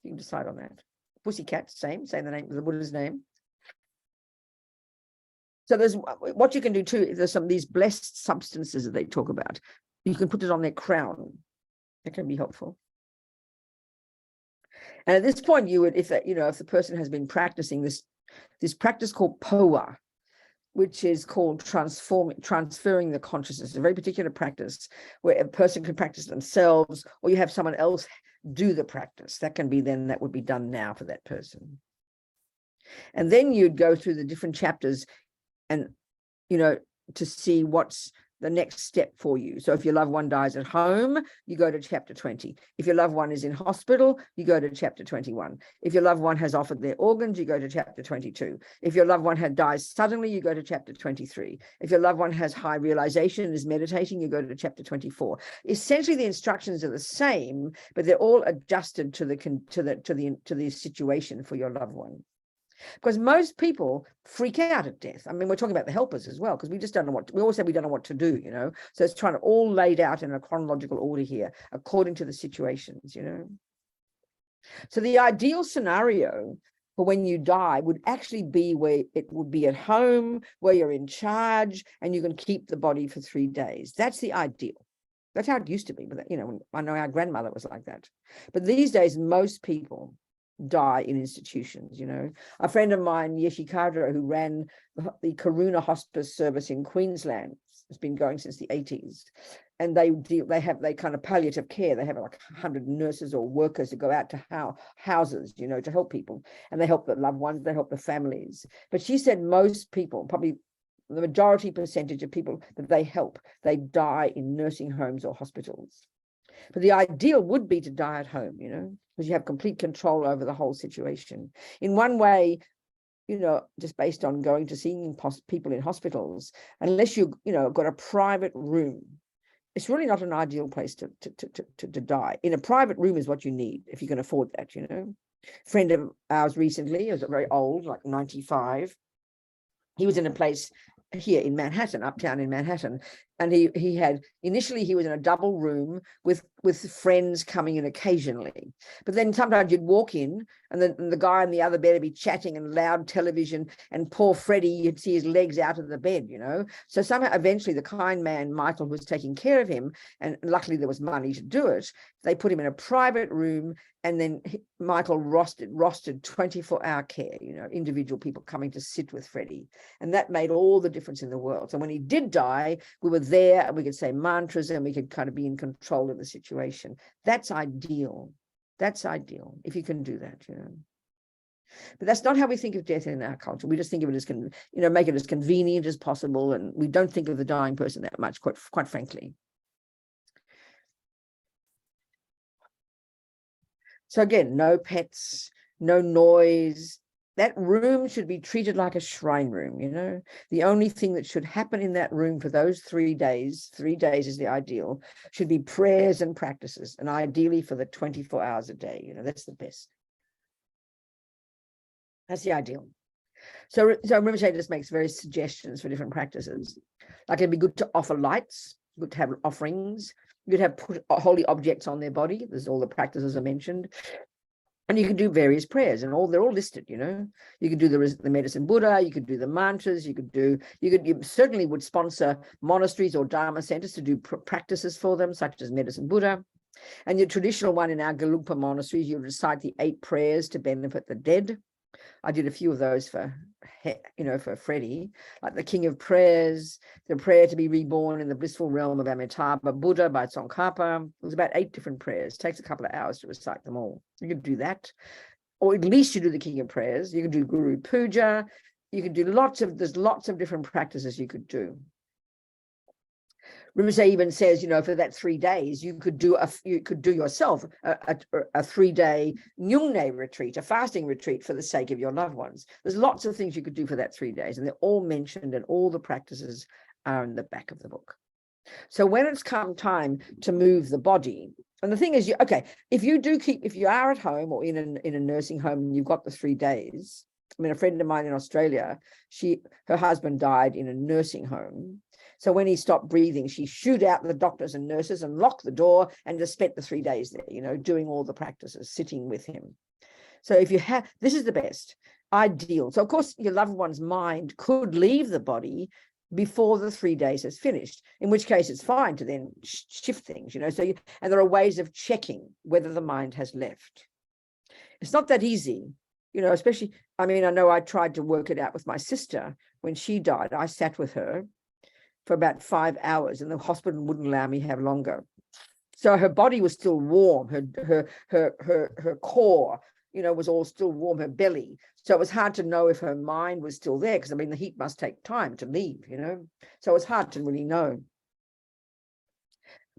You can decide on that. Pussycat, same, say the name of the Buddha's name. So there's what you can do too. There's some of these blessed substances that they talk about. You can put it on their crown. That can be helpful. And at this point, you would, if the person has been practicing this practice called POA, which is called transferring the consciousness, it's a very particular practice where a person can practice themselves, or you have someone else do the practice. That would be done now for that person. And then you'd go through the different chapters and, to see what's the next step for you. So if your loved one dies at home, you go to chapter 20. If your loved one is in hospital, you go to chapter 21. If your loved one has offered their organs, you go to chapter 22. If your loved one dies suddenly, you go to chapter 23. If your loved one has high realization and is meditating, you go to chapter 24. Essentially, the instructions are the same, but they're all adjusted to the situation for your loved one. Because most people freak out at death. We're talking about the helpers as well, because we just don't know we always say we don't know what to do, So it's trying to all laid out in a chronological order here, according to the situations, So the ideal scenario for when you die would actually be where it would be at home, where you're in charge, and you can keep the body for 3 days. That's the ideal. That's how it used to be. But, you know, I know our grandmother was like that. But these days, most people die in institutions, you know. A friend of mine, Yeshi Kadra, who ran the Karuna Hospice service in Queensland, has been going since the 80s. And they kind of palliative care. They have like 100 nurses or workers who go out to houses, you know, to help people. And they help the loved ones, they help the families. But she said most people, probably the majority percentage of people that they help, they die in nursing homes or hospitals. But the ideal would be to die at home, you know, because you have complete control over the whole situation. In one way, you know, just based on going to seeing people in hospitals, unless you know, got a private room, it's really not an ideal place to die. In a private room is what you need if you can afford that, you know. A friend of ours recently, he was very old, like 95. He was in a place here in Manhattan, uptown in Manhattan, and he had initially he was in a double room with friends coming in occasionally, but then sometimes you'd walk in and the guy in the other bed would be chatting and loud television, and poor Freddie, you'd see his legs out of the bed, you know. So somehow eventually the kind man Michael, who was taking care of him, and luckily there was money to do it, they put him in a private room, and then Michael rostered 24-hour care, you know, individual people coming to sit with Freddie, and that made all the difference in the world. So when he did die, we were there and we could say mantras and we could kind of be in control of the situation. That's ideal. That's ideal if you can do that, you know. But that's not how we think of death in our culture. We just think of it as, you know, make it as convenient as possible, and we don't think of the dying person that much, quite frankly. So again, no pets, no noise. That room should be treated like a shrine room, you know. The only thing that should happen in that room for those 3 days is the ideal, should be prayers and practices, and ideally for the 24 hours a day, you know, that's the best. That's the ideal. So Rinpoche just makes various suggestions for different practices. Like it'd be good to offer lights, good to have offerings, you could have put holy objects on their body. There's all the practices I mentioned. And you can do various prayers, and they're all listed, you know. You could do the medicine Buddha, you could do the mantras, you certainly would sponsor monasteries or Dharma centers to do practices for them, such as medicine Buddha. And your traditional one in our Gelugpa monasteries, you recite the 8 prayers to benefit the dead. I did a few of those for, you know, for Freddie, like the King of Prayers, the prayer to be reborn in the blissful realm of Amitabha Buddha by Tsongkhapa. It was about 8 different prayers. It takes a couple of hours to recite them all. You could do that, or at least you do the King of Prayers. You can do Guru Puja. You can do there's lots of different practices you could do. Rinpoche even says, you know, for that 3 days, you could do yourself a 3-day Nyungne retreat, a fasting retreat for the sake of your loved ones. There's lots of things you could do for that 3 days, and they're all mentioned, and all the practices are in the back of the book. So when it's come time to move the body, and the thing is, if you are at home or in a nursing home and you've got the 3 days. I mean, a friend of mine in Australia, her husband died in a nursing home. So when he stopped breathing, she shooed out the doctors and nurses and locked the door and just spent the 3 days there, you know, doing all the practices, sitting with him. So if you have, this is the best, ideal. So of course, your loved one's mind could leave the body before the 3 days has finished, in which case it's fine to then shift things, you know. And there are ways of checking whether the mind has left. It's not that easy, you know, especially, I mean, I know I tried to work it out with my sister when she died. I sat with her for about 5 hours, and the hospital wouldn't allow me to have longer. So her body was still warm. Her core, you know, was all still warm, her belly. So it was hard to know if her mind was still there, because I mean, the heat must take time to leave, you know. So it's hard to really know.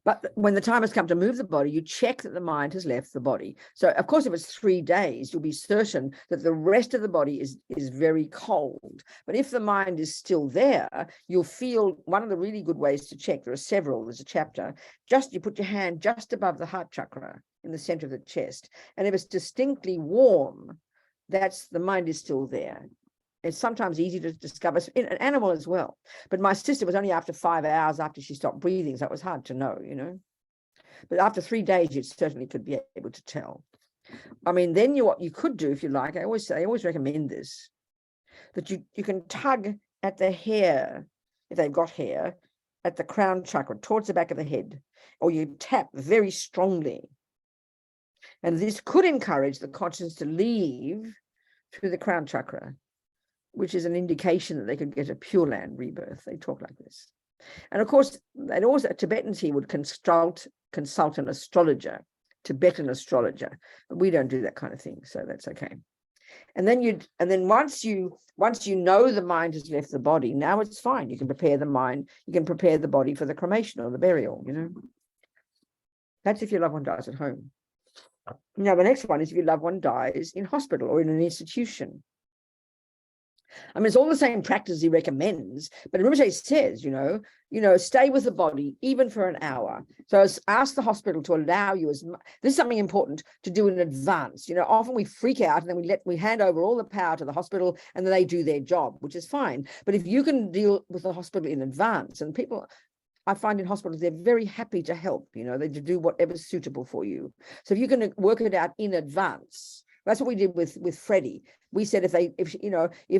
But when the time has come to move the body, you check that the mind has left the body. So, of course, if it's 3 days, you'll be certain that the rest of the body is very cold. But if the mind is still there, you'll feel, one of the really good ways to check, there are several, there's a chapter, you put your hand just above the heart chakra in the center of the chest. And if it's distinctly warm, the mind is still there. It's sometimes easy to discover in an animal as well. But my sister was only after 5 hours after she stopped breathing, so it was hard to know, you know. But after 3 days, you certainly could be able to tell. I mean, then what you could do, if you like, I always recommend this, that you can tug at the hair, if they've got hair, at the crown chakra, towards the back of the head, or you tap very strongly. And this could encourage the consciousness to leave through the crown chakra, which is an indication that they could get a Pure Land rebirth. They talk like this. And of course, and also Tibetans here would consult an astrologer, Tibetan astrologer, but we don't do that kind of thing, so that's okay. And then once you know the mind has left the body, now it's fine. You can prepare the mind, you can prepare the body for the cremation or the burial, you know. That's if your loved one dies at home. Now, the next one is if your loved one dies in hospital or in an institution. I mean, it's all the same practice he recommends, but Rinpoche says, you know, stay with the body even for an hour. So ask the hospital to allow you, this is something important to do in advance. You know, often we freak out and then we hand over all the power to the hospital and then they do their job, which is fine. But if you can deal with the hospital in advance, and people, I find in hospitals, they're very happy to help, you know, they do whatever's suitable for you. So if you can work it out in advance, that's what we did with Freddie. We said if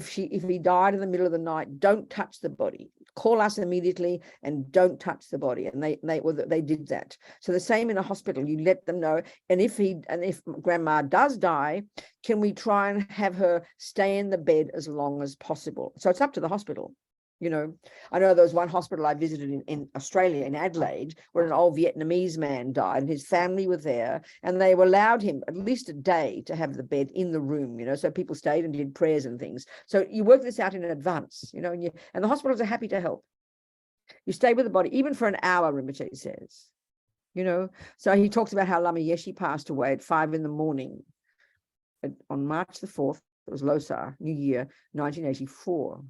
he died in the middle of the night, don't touch the body. Call us immediately and don't touch the body. And they did that. So the same in a hospital, you let them know. And if grandma does die, can we try and have her stay in the bed as long as possible? So it's up to the hospital. You know, I know there was one hospital I visited in Australia, in Adelaide, where an old Vietnamese man died and his family were there, and they allowed him at least a day to have the bed in the room, you know, so people stayed and did prayers and things. So you work this out in advance, you know, and the hospitals are happy to help. You stay with the body, even for an hour, Rinpoche says, you know. So he talks about how Lama Yeshe passed away at 5 a.m. on March the 4th, it was Losar, New Year, 1984.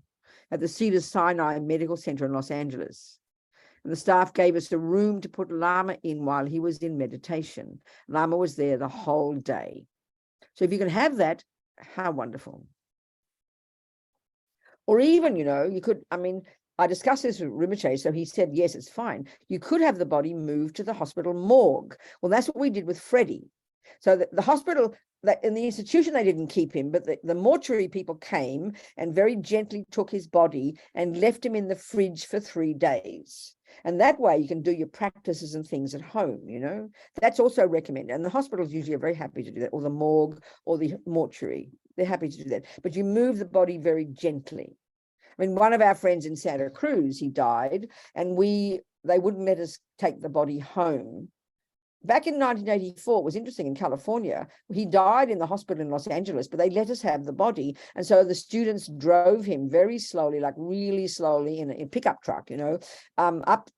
At the Cedars-Sinai Medical Center in Los Angeles. And the staff gave us a room to put Lama in while he was in meditation. Lama was there the whole day. So if you can have that, how wonderful. Or even, you know, you could, I mean, I discussed this with Rinpoche, so he said, yes, it's fine. You could have the body moved to the hospital morgue. Well, that's what we did with Freddie. So the hospital, in the institution, they didn't keep him, but the mortuary people came and very gently took his body and left him in the fridge for 3 days. And that way you can do your practices and things at home, you know. That's also recommended. And the hospitals usually are very happy to do that, or the morgue or the mortuary. They're happy to do that. But you move the body very gently. I mean, one of our friends in Santa Cruz, he died, and they wouldn't let us take the body home. Back in 1984, it was interesting in California. He died in the hospital in Los Angeles, but they let us have the body. And so the students drove him very slowly, like really slowly in a pickup truck, you know, up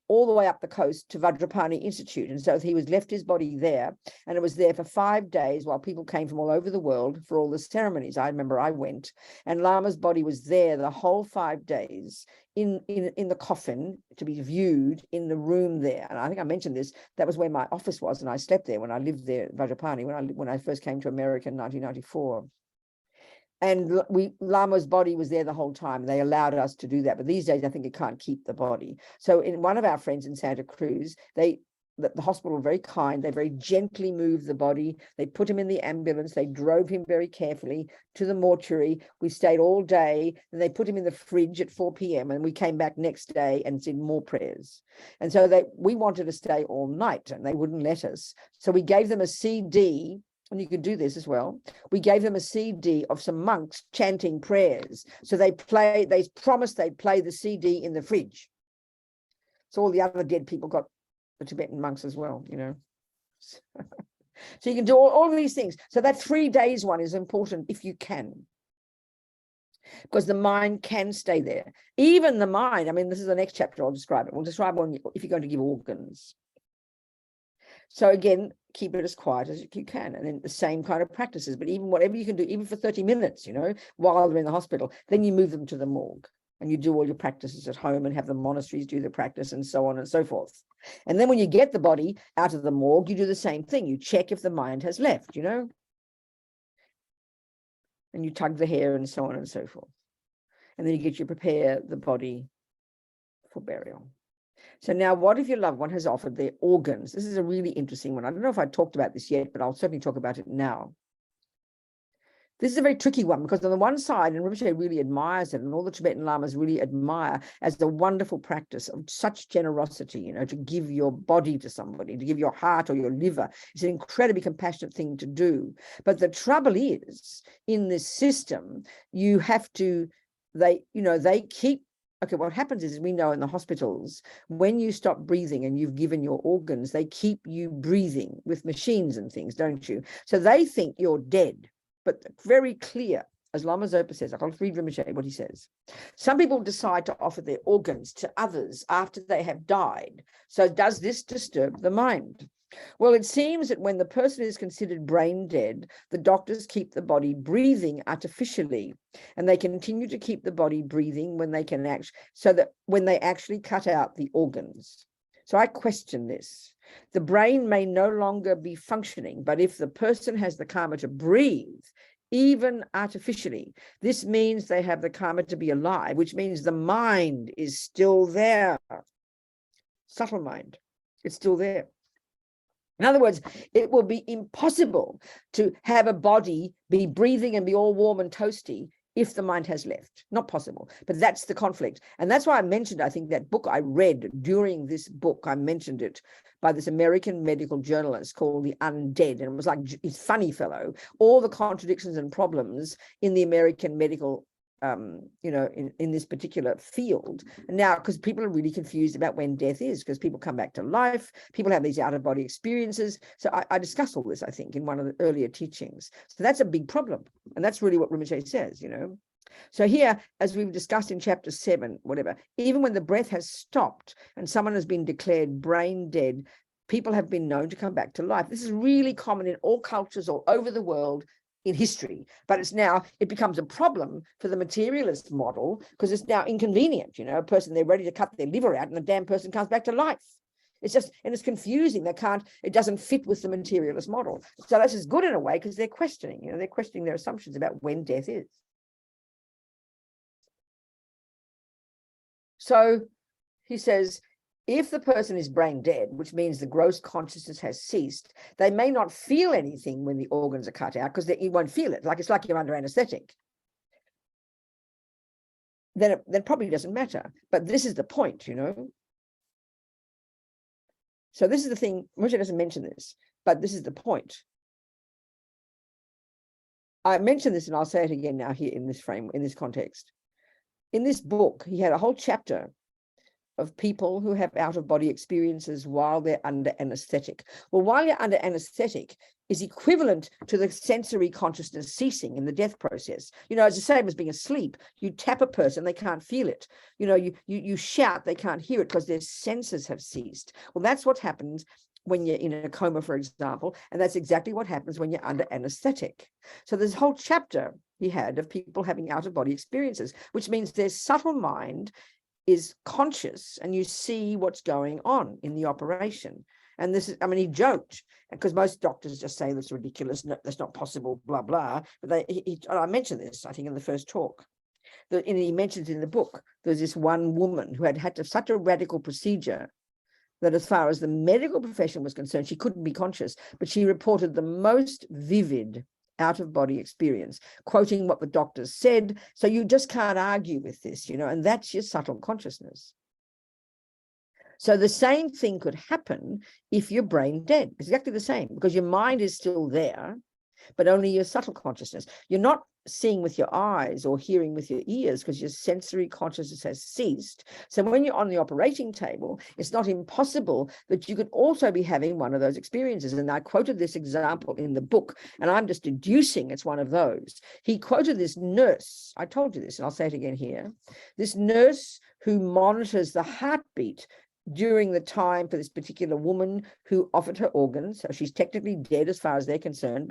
all the way up the coast to Vajrapani Institute. And so he was left his body there, and it was there for 5 days while people came from all over the world for all the ceremonies. I remember I went, and Lama's body was there the whole 5 days in the coffin to be viewed in the room there. And I think I mentioned this, that was where my office was, and I slept there when I lived there at Vajrapani when I first came to America in 1994. And Lama's body was there the whole time. They allowed us to do that, but these days I think you can't keep the body. So in one of our friends in Santa Cruz, the hospital were very kind. They very gently moved the body. They put him in the ambulance. They drove him very carefully to the mortuary. We stayed all day, and they put him in the fridge at 4 p.m. and we came back next day and did more prayers. And so we wanted to stay all night, and they wouldn't let us. So we gave them a CD, and you could do this as well. We gave them a CD of some monks chanting prayers. So they promised they'd play the CD in the fridge. So all the other dead people got the Tibetan monks as well, you know. So you can do all of these things. So that 3 days one is important if you can, because the mind can stay there. Even the mind, I mean, this is the next chapter, I'll describe it. We'll describe if you're going to give organs. So again, keep it as quiet as you can, and then the same kind of practices, but even whatever you can do, even for 30 minutes, you know, while they're in the hospital, then you move them to the morgue. And you do all your practices at home and have the monasteries do the practice and so on and so forth. And then when you get the body out of the morgue, you do the same thing. You check if the mind has left, you know, and you tug the hair and so on and so forth. And then you prepare the body for burial. So now, what if your loved one has offered their organs? This is a really interesting one. I don't know if I talked about this yet, but I'll certainly talk about it now. This is a very tricky one, because on the one side, and Rinpoche really admires it, and all the Tibetan Lamas really admire as the wonderful practice of such generosity, to give your body to somebody, to give your heart or your liver. It's an incredibly compassionate thing to do. But the trouble is, in this system, you have to, they keep, okay, what happens is, we know in the hospitals, when you stop breathing and you've given your organs, they keep you breathing with machines and things, don't you? So they think you're dead. But very clear, as Lama Zopa says, I'll read Rinpoche what he says. Some people decide to offer their organs to others after they have died. So does this disturb the mind? Well, it seems that when the person is considered brain dead, the doctors keep the body breathing artificially, and they continue to keep the body breathing when they can so that when they actually cut out the organs. So I question this. The brain may no longer be functioning, but if the person has the karma to breathe, even artificially, this means they have the karma to be alive, which means the mind is still there. Subtle mind, it's still there. In other words, it will be impossible to have a body be breathing and be all warm and toasty if the mind has left. Not possible. But that's the conflict. And that's why I mentioned, I think, that book I read during this book, I mentioned it, by this American medical journalist called The Undead. And it was like, he's funny fellow, all the contradictions and problems in the American medical in this particular field. And now, because people are really confused about when death is, because people come back to life, people have these out-of-body experiences. So I discussed all this, I think, in one of the earlier teachings. So that's a big problem. And that's really what Rinpoche says, So here, as we've discussed in chapter 7, whatever, even when the breath has stopped and someone has been declared brain dead, people have been known to come back to life. This is really common in all cultures all over the world, in history, but it becomes a problem for the materialist model, because it's now inconvenient. A person, they're ready to cut their liver out and the damn person comes back to life. It's just, and it's confusing. It doesn't fit with the materialist model. So this is good in a way, because they're questioning, they're questioning their assumptions about when death is. So he says, if the person is brain dead, which means the gross consciousness has ceased, they may not feel anything when the organs are cut out, because you won't feel it. It's like you're under anesthetic. Then it probably doesn't matter. But this is the point, So this is the thing. Moshe doesn't mention this, but this is the point. I mentioned this, and I'll say it again now here in this frame, in this context. In this book, he had a whole chapter of people who have out-of-body experiences while they're under anesthetic. Well, while you're under anesthetic is equivalent to the sensory consciousness ceasing in the death process. It's the same as being asleep. You tap a person, they can't feel it. You shout, they can't hear it because their senses have ceased. Well, that's what happens when you're in a coma, for example, and that's exactly what happens when you're under anesthetic. So there's a whole chapter he had of people having out-of-body experiences, which means their subtle mind is conscious, and you see what's going on in the operation. And this is, he joked, because most doctors just say that's ridiculous, no, that's not possible, blah, blah. But I mentioned this, I think, in the first talk. He mentions in the book, there's this one woman who had such a radical procedure that as far as the medical profession was concerned, she couldn't be conscious, but she reported the most vivid out-of-body experience, quoting what the doctors said. So you just can't argue with this, and that's your subtle consciousness. So the same thing could happen if you're brain dead. It's exactly the same, because your mind is still there, but only your subtle consciousness. You're not seeing with your eyes or hearing with your ears, because your sensory consciousness has ceased. So when you're on the operating table, it's not impossible that you could also be having one of those experiences. And I quoted this example in the book, and I'm just deducing it's one of those. He quoted this nurse. I told you this, and I'll say it again here. This nurse who monitors the heartbeat during the time for this particular woman who offered her organs. So she's technically dead as far as they're concerned,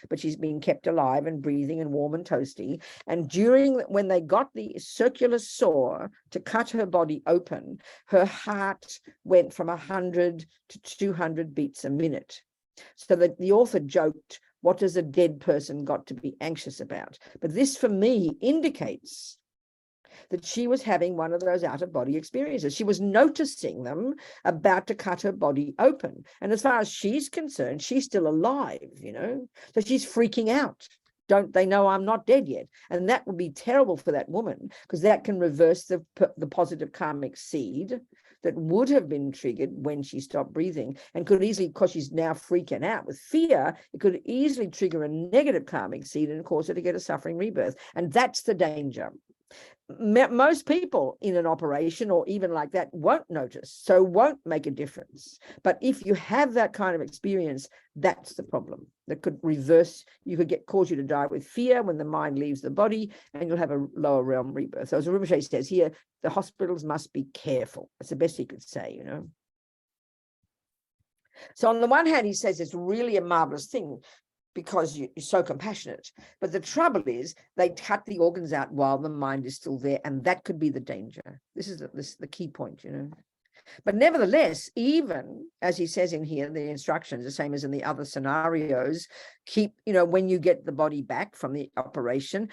but she's being kept alive and breathing and warm and toasty. And when they got the circular saw to cut her body open, her heart went from 100 to 200 beats a minute. So that the author joked, what has a dead person got to be anxious about? But this, for me, indicates that she was having one of those out-of-body experiences. She was noticing them about to cut her body open. And as far as she's concerned, she's still alive, So she's freaking out. don't they know I'm not dead yet? And that would be terrible for that woman, because that can reverse the positive karmic seed that would have been triggered when she stopped breathing, and could easily, because she's now freaking out with fear, it could easily trigger a negative karmic seed and cause her to get a suffering rebirth. And that's the danger. Most people in an operation or even like that won't notice, so won't make a difference. But if you have that kind of experience, that's the problem. That could reverse, you could cause you to die with fear when the mind leaves the body, and you'll have a lower realm rebirth. So as Rinpoche says here, the hospitals must be careful. That's the best he could say, you know. So on the one hand, he says it's really a marvelous thing, because you're so compassionate. But the trouble is they cut the organs out while the mind is still there, and that could be the danger. This is the key point, you know. But nevertheless, even as he says in here, the instructions, the same as in the other scenarios, keep, you know, when you get the body back from the operation,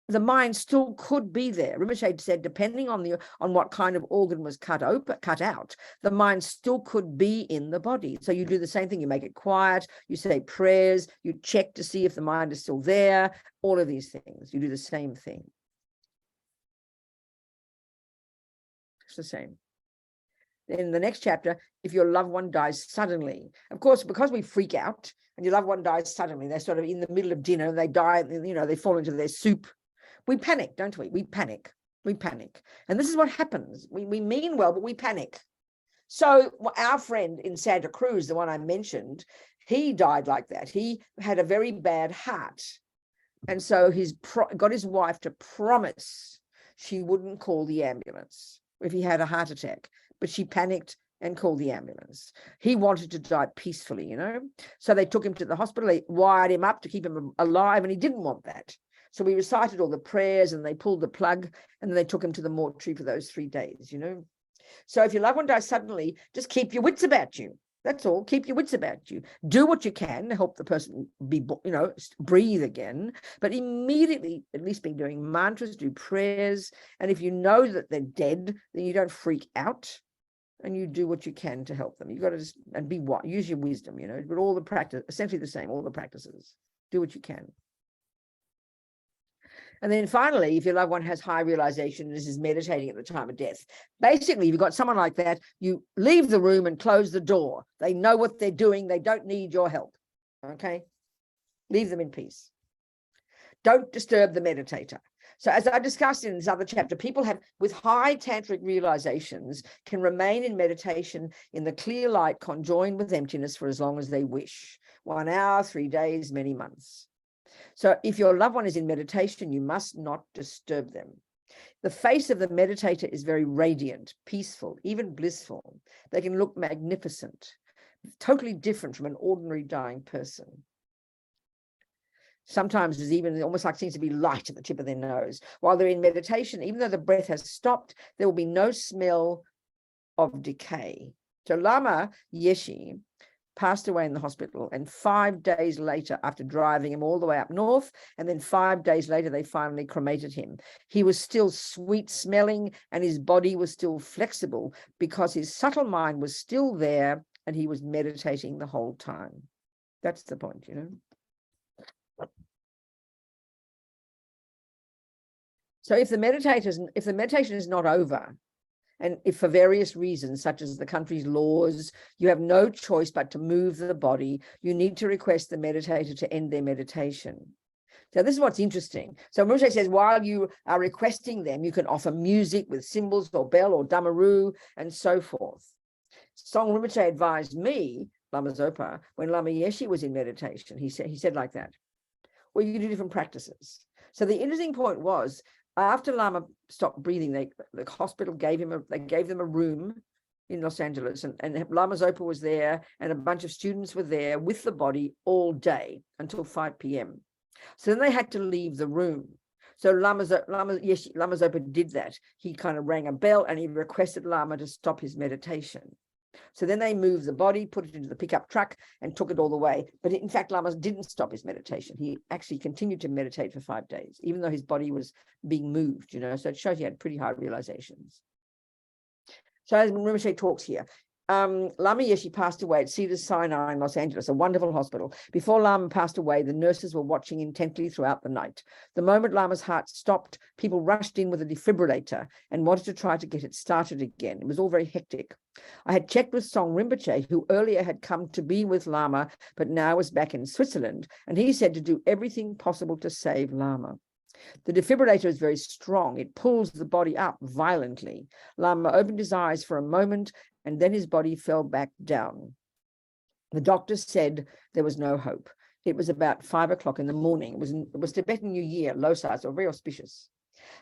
the mind still could be there. Rinpoche said, depending on what kind of organ was cut out, the mind still could be in the body. So you do the same thing. You make it quiet. You say prayers. You check to see if the mind is still there. All of these things. You do the same thing. It's the same. Then in the next chapter, if your loved one dies suddenly, of course, because we freak out and your loved one dies suddenly, they're sort of in the middle of dinner, they die, you know, they fall into their soup. We panic, don't we? We panic. And this is what happens. We mean well, but we panic. So our friend in Santa Cruz, the one I mentioned, he died like that. He had a very bad heart. And so got his wife to promise she wouldn't call the ambulance if he had a heart attack. But she panicked and called the ambulance. He wanted to die peacefully, you know. So they took him to the hospital. They wired him up to keep him alive, and he didn't want that. So we recited all the prayers, and they pulled the plug, and then they took him to the mortuary for those 3 days, you know. So if your loved one dies suddenly, just keep your wits about you. That's all. Keep your wits about you. Do what you can to help the person be, you know, breathe again. But immediately, at least be doing mantras, do prayers. And if you know that they're dead, then you don't freak out, and you do what you can to help them. You've got to just, and be what, use your wisdom, you know. But all the practice, essentially the same, all the practices. Do what you can. And then finally, if your loved one has high realization, this is meditating at the time of death. Basically, if you've got someone like that, you leave the room and close the door. They know what they're doing. They don't need your help. Okay? Leave them in peace. Don't disturb the meditator. So as I discussed in this other chapter, people with high tantric realizations can remain in meditation in the clear light conjoined with emptiness for as long as they wish. 1 hour, 3 days, many months. So if your loved one is in meditation, you must not disturb them. The face of the meditator is very radiant, peaceful, even blissful. They can look magnificent, totally different from an ordinary dying person. Sometimes there's even almost like seems to be light at the tip of their nose. While they're in meditation, even though the breath has stopped, there will be no smell of decay. So Lama Yeshe passed away in the hospital, and 5 days later, after driving him all the way up north, and then 5 days later, they finally cremated him. He was still sweet smelling, and his body was still flexible because his subtle mind was still there, and he was meditating the whole time. That's the point, you know. So if the meditation is not over, and if for various reasons, such as the country's laws, you have no choice but to move the body, you need to request the meditator to end their meditation. So this is what's interesting. So Rinpoche says, while you are requesting them, you can offer music with cymbals or bell or damaru and so forth. Song Rinpoche advised me, Lama Zopa, when Lama Yeshe was in meditation, he said like that. Well, you do different practices. So the interesting point was, after Lama stopped breathing, the hospital gave them a room in Los Angeles, and Lama Zopa was there, and a bunch of students were there with the body all day until 5 p.m. So then they had to leave the room. So Lama Zopa did that. He kind of rang a bell, and he requested Lama to stop his meditation. So then they moved the body, put it into the pickup truck, and took it all the way. But in fact, Lama didn't stop his meditation. He actually continued to meditate for 5 days, even though his body was being moved, you know. So it shows he had pretty high realizations. So as Rinpoche talks here, Lama Yeshe passed away at Cedars-Sinai in Los Angeles, a wonderful hospital. Before Lama passed away, the nurses were watching intently throughout the night. The moment Lama's heart stopped, people rushed in with a defibrillator and wanted to try to get it started again. It was all very hectic. I had checked with Song Rinpoche, who earlier had come to be with Lama, but now was back in Switzerland, and he said to do everything possible to save Lama. The defibrillator is very strong. It pulls the body up violently. Lama opened his eyes for a moment, and then his body fell back down. The doctor said there was no hope. It was about 5 o'clock in the morning. It was Tibetan New Year, Losar, so very auspicious.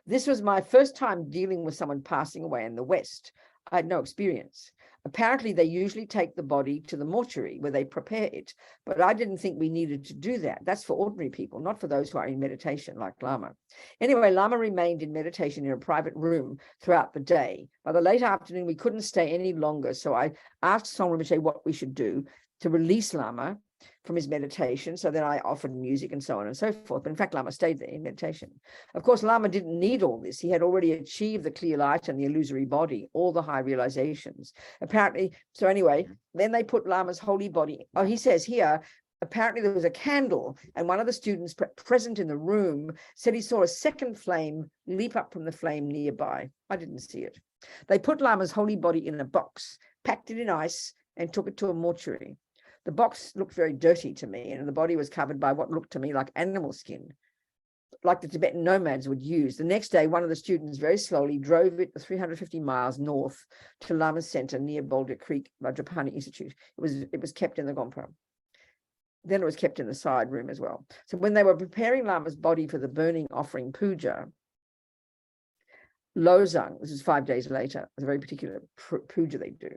This was my first time dealing with someone passing away in the West. I had no experience. Apparently, they usually take the body to the mortuary where they prepare it, but I didn't think we needed to do that. That's for ordinary people, not for those who are in meditation like Lama. Anyway, Lama remained in meditation in a private room throughout the day. By the late afternoon, we couldn't stay any longer, so I asked Song Rinpoche what we should do to release Lama from his meditation. So then I offered music and so on and so forth. But in fact, Lama stayed there in meditation. Of course, Lama didn't need all this. He had already achieved the clear light and the illusory body, all the high realizations. Apparently, so anyway, then they put Lama's holy body. Oh, he says here, apparently there was a candle, and one of the students present in the room said he saw a second flame leap up from the flame nearby. I didn't see it. They put Lama's holy body in a box, packed it in ice, and took it to a mortuary. The box looked very dirty to me, and the body was covered by what looked to me like animal skin, like the Tibetan nomads would use. The next day, one of the students very slowly drove it 350 miles north to Lama's center near Boulder Creek Vajrapani Institute. It was kept in the Gompa. Then it was kept in the side room as well. So when they were preparing Lama's body for the burning offering puja, Lozang, this is 5 days later, a very particular puja they do,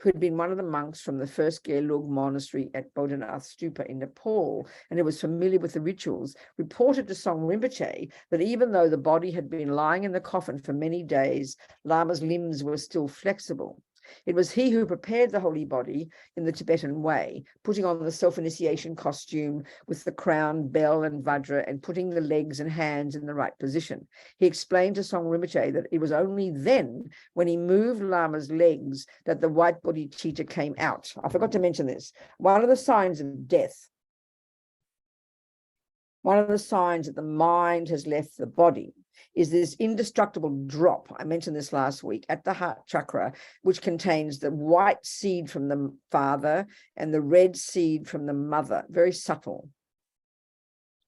who had been one of the monks from the first Gelug monastery at Bodhanath Stupa in Nepal, and who was familiar with the rituals, reported to Song Rinpoche that even though the body had been lying in the coffin for many days, Lama's limbs were still flexible. It was he who prepared the holy body in the Tibetan way, putting on the self-initiation costume with the crown, bell, and vajra, and putting the legs and hands in the right position. He explained to Song Rinpoche that it was only then, when he moved Lama's legs, that the white bodhicitta came out. I forgot to mention this. One of the signs of death, one of the signs that the mind has left the body, is this indestructible drop, I mentioned this last week, at the heart chakra, which contains the white seed from the father and the red seed from the mother. Very subtle.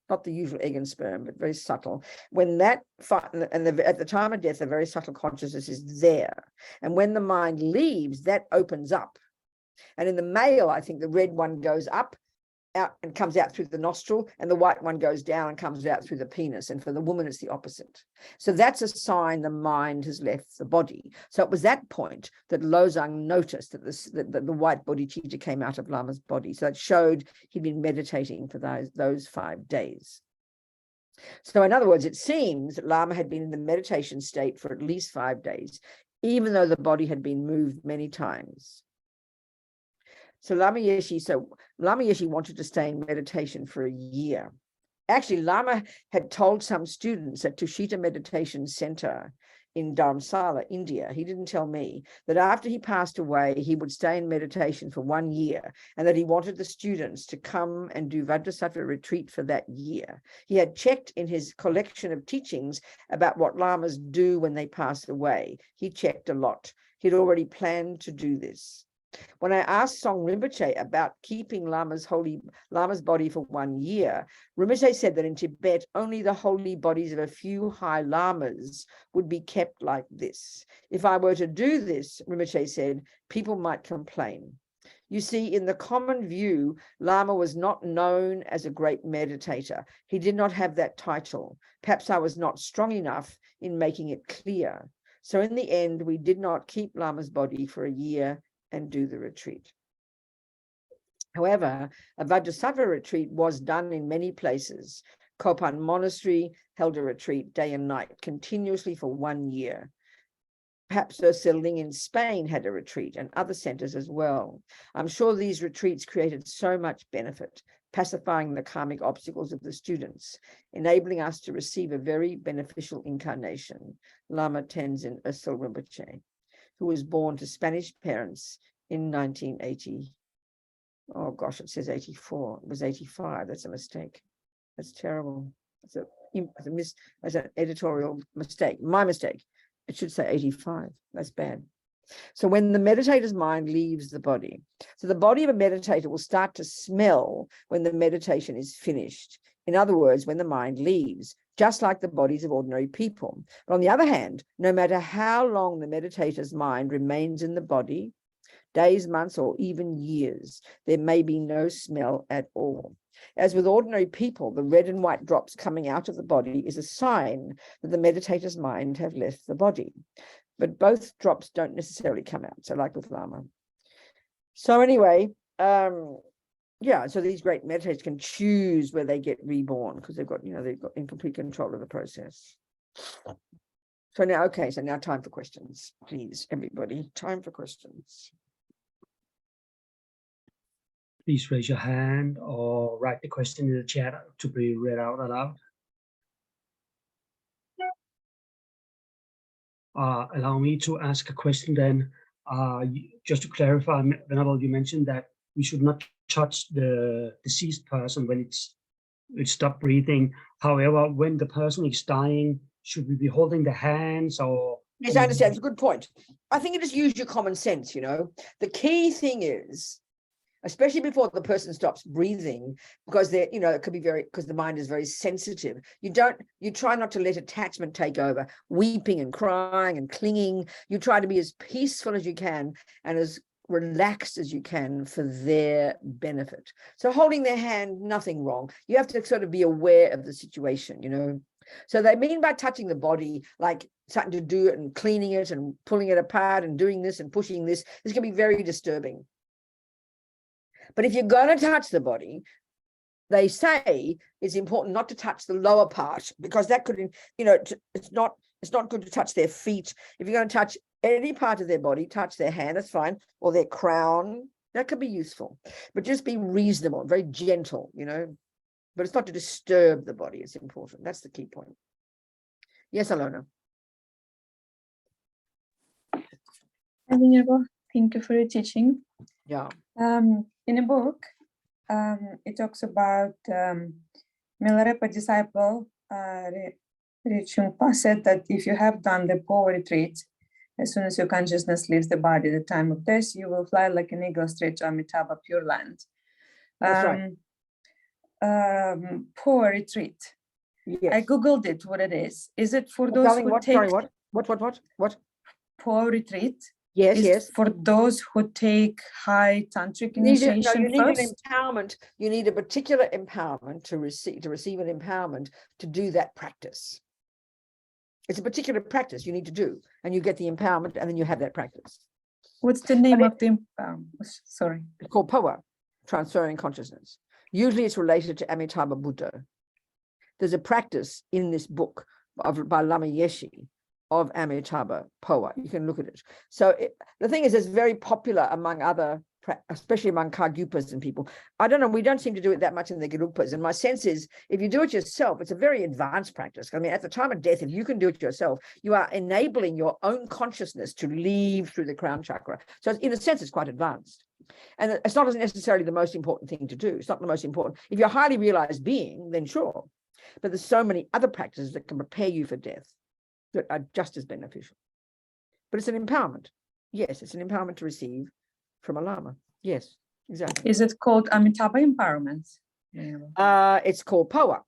Not the usual egg and sperm, but very subtle. When that, at the time of death, a very subtle consciousness is there. And when the mind leaves, that opens up. And in the male, I think the red one goes up, out and comes out through the nostril, and the white one goes down and comes out through the penis. And for the woman, it's the opposite. So that's a sign the mind has left the body. So it was that point that Lozang noticed that the white bodhicitta came out of Lama's body. So it showed he'd been meditating for those 5 days. So in other words, it seems that Lama had been in the meditation state for at least 5 days, even though the body had been moved many times. So Lama Yeshe wanted to stay in meditation for a year. Actually, Lama had told some students at Tushita Meditation Center in Dharamsala, India, he didn't tell me, that after he passed away, he would stay in meditation for 1 year, and that he wanted the students to come and do Vajrasattva retreat for that year. He had checked in his collection of teachings about what Lamas do when they pass away. He checked a lot. He'd already planned to do this. When I asked Song Rinpoche about keeping Lama's body for 1 year, Rinpoche said that in Tibet, only the holy bodies of a few high lamas would be kept like this. If I were to do this, Rinpoche said, people might complain. You see, in the common view, Lama was not known as a great meditator. He did not have that title. Perhaps I was not strong enough in making it clear. So in the end, we did not keep Lama's body for a year and do the retreat. However, a Vajrasattva retreat was done in many places. Kopan Monastery held a retreat day and night, continuously for 1 year. Perhaps Ursula Ling in Spain had a retreat, and other centers as well. I'm sure these retreats created so much benefit, pacifying the karmic obstacles of the students, enabling us to receive a very beneficial incarnation, Lama Tenzin Ursula Rinpoche, who was born to Spanish parents in 1980. Oh gosh, it says 84. It was 85. That's a mistake. That's terrible. It's an editorial mistake. My mistake. It should say 85. That's bad. So when the meditator's mind leaves the body, so the body of a meditator will start to smell when the meditation is finished. In other words, when the mind leaves, just like the bodies of ordinary people. But on the other hand, no matter how long the meditator's mind remains in the body, days, months, or even years, there may be no smell at all. As with ordinary people, the red and white drops coming out of the body is a sign that the meditator's mind have left the body. But both drops don't necessarily come out. So like with Lama. So anyway, yeah, so these great meditators can choose where they get reborn because they've got in complete control of the process. So now, okay, so now time for questions, please, everybody. Time for questions. Please raise your hand or write the question in the chat to be read out aloud. Allow me to ask a question then. Just to clarify, Venerable, you mentioned that we should not touch the deceased person when it stopped breathing. However, when the person is dying, should we be holding the hands or? Yes, I understand. It's a good point. I think you just use your common sense, The key thing is, especially before the person stops breathing, because they're, it could be because the mind is very sensitive. You try not to let attachment take over, weeping and crying and clinging. You try to be as peaceful as you can and as relaxed as you can for their benefit. So holding their hand, nothing wrong. You have to sort of be aware of the situation, So they mean by touching the body, like starting to do it and cleaning it and pulling it apart and doing this and pushing this. This can be very disturbing. But if you're going to touch the body, they say it's important not to touch the lower part because that could, it's not good to touch their feet. If you're going to touch any part of their body, touch their hand, that's fine, or their crown, that could be useful. But just be reasonable, very gentle, But it's not to disturb the body, it's important. That's the key point. Yes, Alona. Thank you for your teaching. Yeah. In a book, it talks about Milarepa disciple Rinpoche said that if you have done the power retreat, as soon as your consciousness leaves the body at the time of death, you will fly like an eagle straight to Amitabha Pure Land. That's right. Power retreat. Yes. I googled it. What it is? Is it for those who take? Sorry, what? Power retreat. Yes. For those who take high tantric initiation you need first. an empowerment. You need a particular empowerment to receive an empowerment to do that practice. It's a particular practice you need to do, and you get the empowerment, and then you have that practice. What's the name of the empowerment? Sorry. It's called Powa, transferring consciousness. Usually it's related to Amitabha Buddha. There's a practice in this book by Lama Yeshe of Amitabha Powa. You can look at it. So the thing is, it's very popular among other, especially among Kargyupas and people. I don't know, we don't seem to do it that much in the Gerupas. And my sense is, if you do it yourself, it's a very advanced practice. I mean, at the time of death, if you can do it yourself, you are enabling your own consciousness to leave through the crown chakra. So in a sense, it's quite advanced. And it's not necessarily the most important thing to do. It's not the most important. If you're a highly realized being, then sure. But there's so many other practices that can prepare you for death that are just as beneficial. But it's an empowerment. Yes, it's an empowerment to receive from a Lama. Yes, exactly. Is it called Amitabha empowerment? It's called Powa.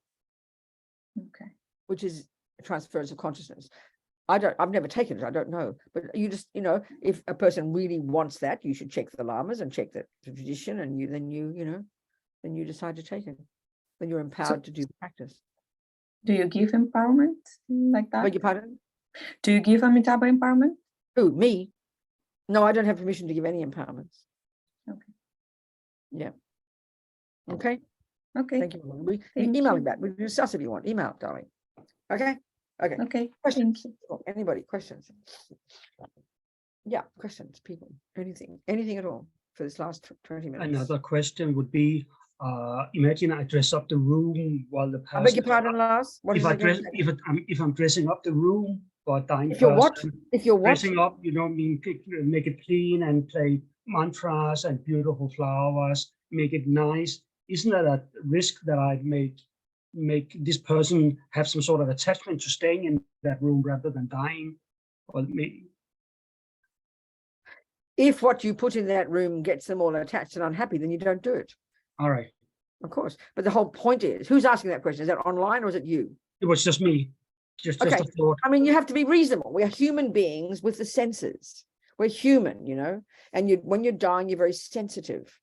Okay. Which is transference of consciousness. I've never taken it, I don't know. But you just, if a person really wants that, you should check the Lamas and check the tradition, and then you decide to take it. Then you're empowered to do the practice. Do you give empowerment like that? Beg your pardon? Do you give Amitabha empowerment? Who, me? No, I don't have permission to give any empowerments. Okay. Yeah. Okay. Okay. Thank you. We email me back. We can discuss if you want. Email, darling. Okay. Okay. Okay. Questions? Anybody? Questions? Yeah. Questions. People. Anything at all for this last 20 minutes. Another question would be, imagine I dress up the room while the person. I beg your pardon, Lars. If I'm dressing up the room for a dying person. If you're what? Dressing up, make it clean and play mantras and beautiful flowers, make it nice, isn't that a risk that I make this person have some sort of attachment to staying in that room rather than dying? Or maybe if what you put in that room gets them all attached and unhappy, then you don't do it. all right. Of course. But the whole point is, who's asking that question? Is that online or is it you? It was just me. Just Okay. a thought. I mean, you have to be reasonable. We are human beings with the senses. We're human, you know, and when you're dying, you're very sensitive.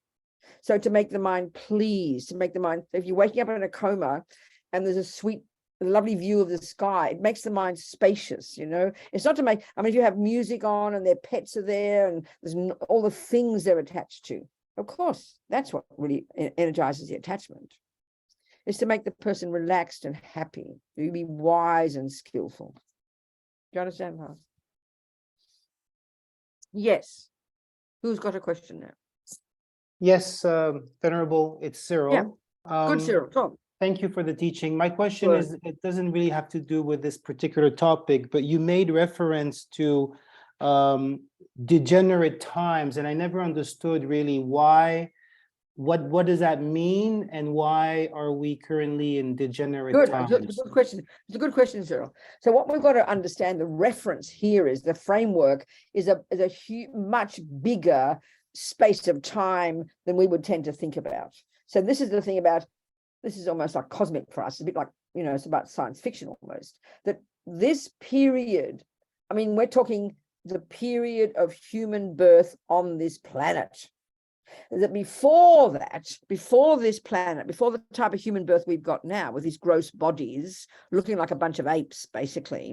So to make the mind pleased, to make the mind, if you're waking up in a coma and there's a sweet, lovely view of the sky, it makes the mind spacious, you know. It's not to make, I mean, if you have music on and their pets are there and there's all the things they're attached to, of course, that's what really energizes the attachment. Is to make the person relaxed and happy. You be wise and skillful. Do you understand, Hans? Yes. Who's got a question now? Yes, Venerable, it's Cyril. Yeah. Good, Cyril. Talk. Thank you for the teaching. My question Sure. is, it doesn't really have to do with this particular topic, but you made reference to degenerate times, and I never understood really why. What does that mean, and why are we currently in degenerate times? It's a good question. It's a good question, Cyril. So what we've got to understand, the reference here is the framework is a much bigger space of time than we would tend to think about. So this is the thing about, this is almost like cosmic for us. It's a bit like, you know, it's about science fiction almost. That this period, I mean, we're talking the period of human birth on this planet. That before that, before this planet, before the type of human birth we've got now with these gross bodies looking like a bunch of apes, basically,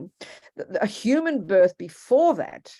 a human birth before that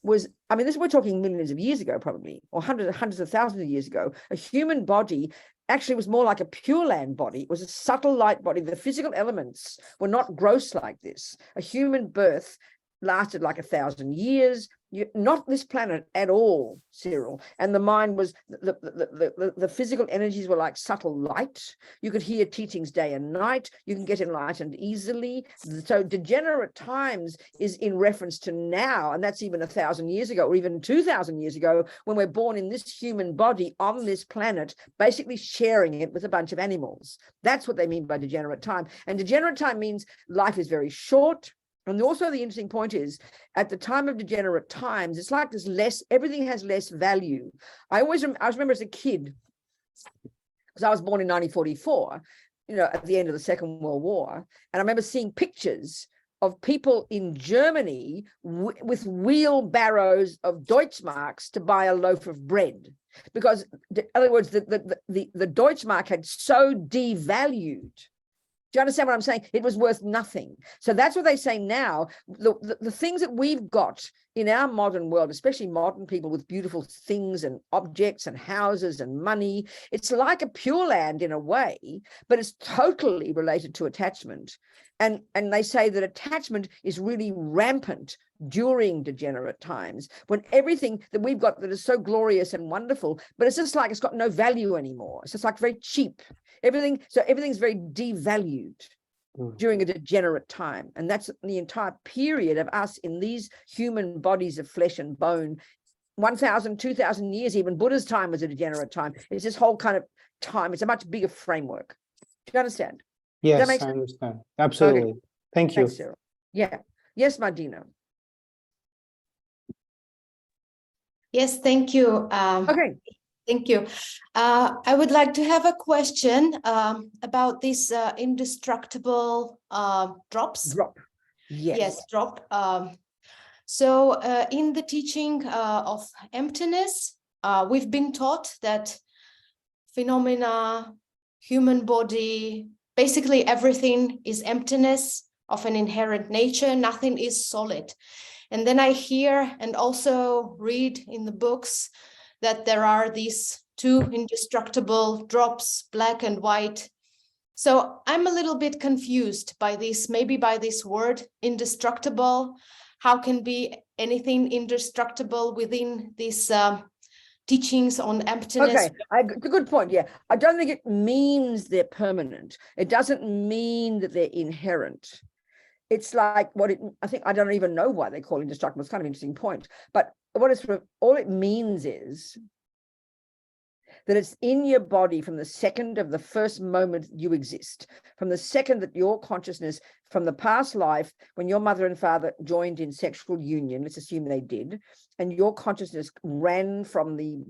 was, I mean, this we're talking millions of years ago, probably, or hundreds of thousands of years ago. A human body actually was more like a Pure Land body. It was a subtle light body. The physical elements were not gross like this. A human birth lasted like 1,000 years. Not this planet at all, Cyril. And the mind was, the physical energies were like subtle light. You could hear teachings day and night. You can get enlightened easily. So degenerate times is in reference to now, and that's even 1,000 years ago, or even 2,000 years ago, when we're born in this human body on this planet, basically sharing it with a bunch of animals. That's what they mean by degenerate time. And degenerate time means life is very short. And also the interesting point is, at the time of degenerate times, it's like there's less, everything has less value. I remember as a kid, because I was born in 1944, you know, at the end of the Second World War, and I remember seeing pictures of people in Germany with wheelbarrows of Deutschmarks to buy a loaf of bread. Because, in other words, the Deutschmark had so devalued. Do you understand what I'm saying? It was worth nothing. So that's what they say now. The things that we've got in our modern world, especially modern people with beautiful things and objects and houses and money, it's like a Pure Land in a way, but it's totally related to attachment. And they say that attachment is really rampant during degenerate times, when everything that we've got that is so glorious and wonderful, but it's just like it's got no value anymore. It's just like very cheap. Everything's very devalued during a degenerate time. And that's the entire period of us in these human bodies of flesh and bone. 1,000, 2,000 years, even Buddha's time was a degenerate time. It's this whole kind of time. It's a much bigger framework. Do you understand? Yes, I understand. Absolutely. Okay. Thank you. Thanks, Cyril. Yeah. Yes, Martina. Yes, thank you. Okay. Thank you. I would like to have a question about this indestructible drops. Drop. Yes. Yes, drop. So in the teaching of emptiness, we've been taught that phenomena, human body, basically everything is emptiness of an inherent nature. Nothing is solid. And then I hear and also read in the books that there are these two indestructible drops, black and white. So I'm a little bit confused by this, maybe by this word indestructible. How can be anything indestructible within these teachings on emptiness? Okay, good point. Yeah, I don't think it means they're permanent. It doesn't mean that they're inherent. It's like I think I don't even know why they call it indestructible. It's kind of an interesting point. But all it means is that it's in your body from the second of the first moment you exist, from the second that your consciousness from the past life, when your mother and father joined in sexual union, let's assume they did, and your consciousness ran from the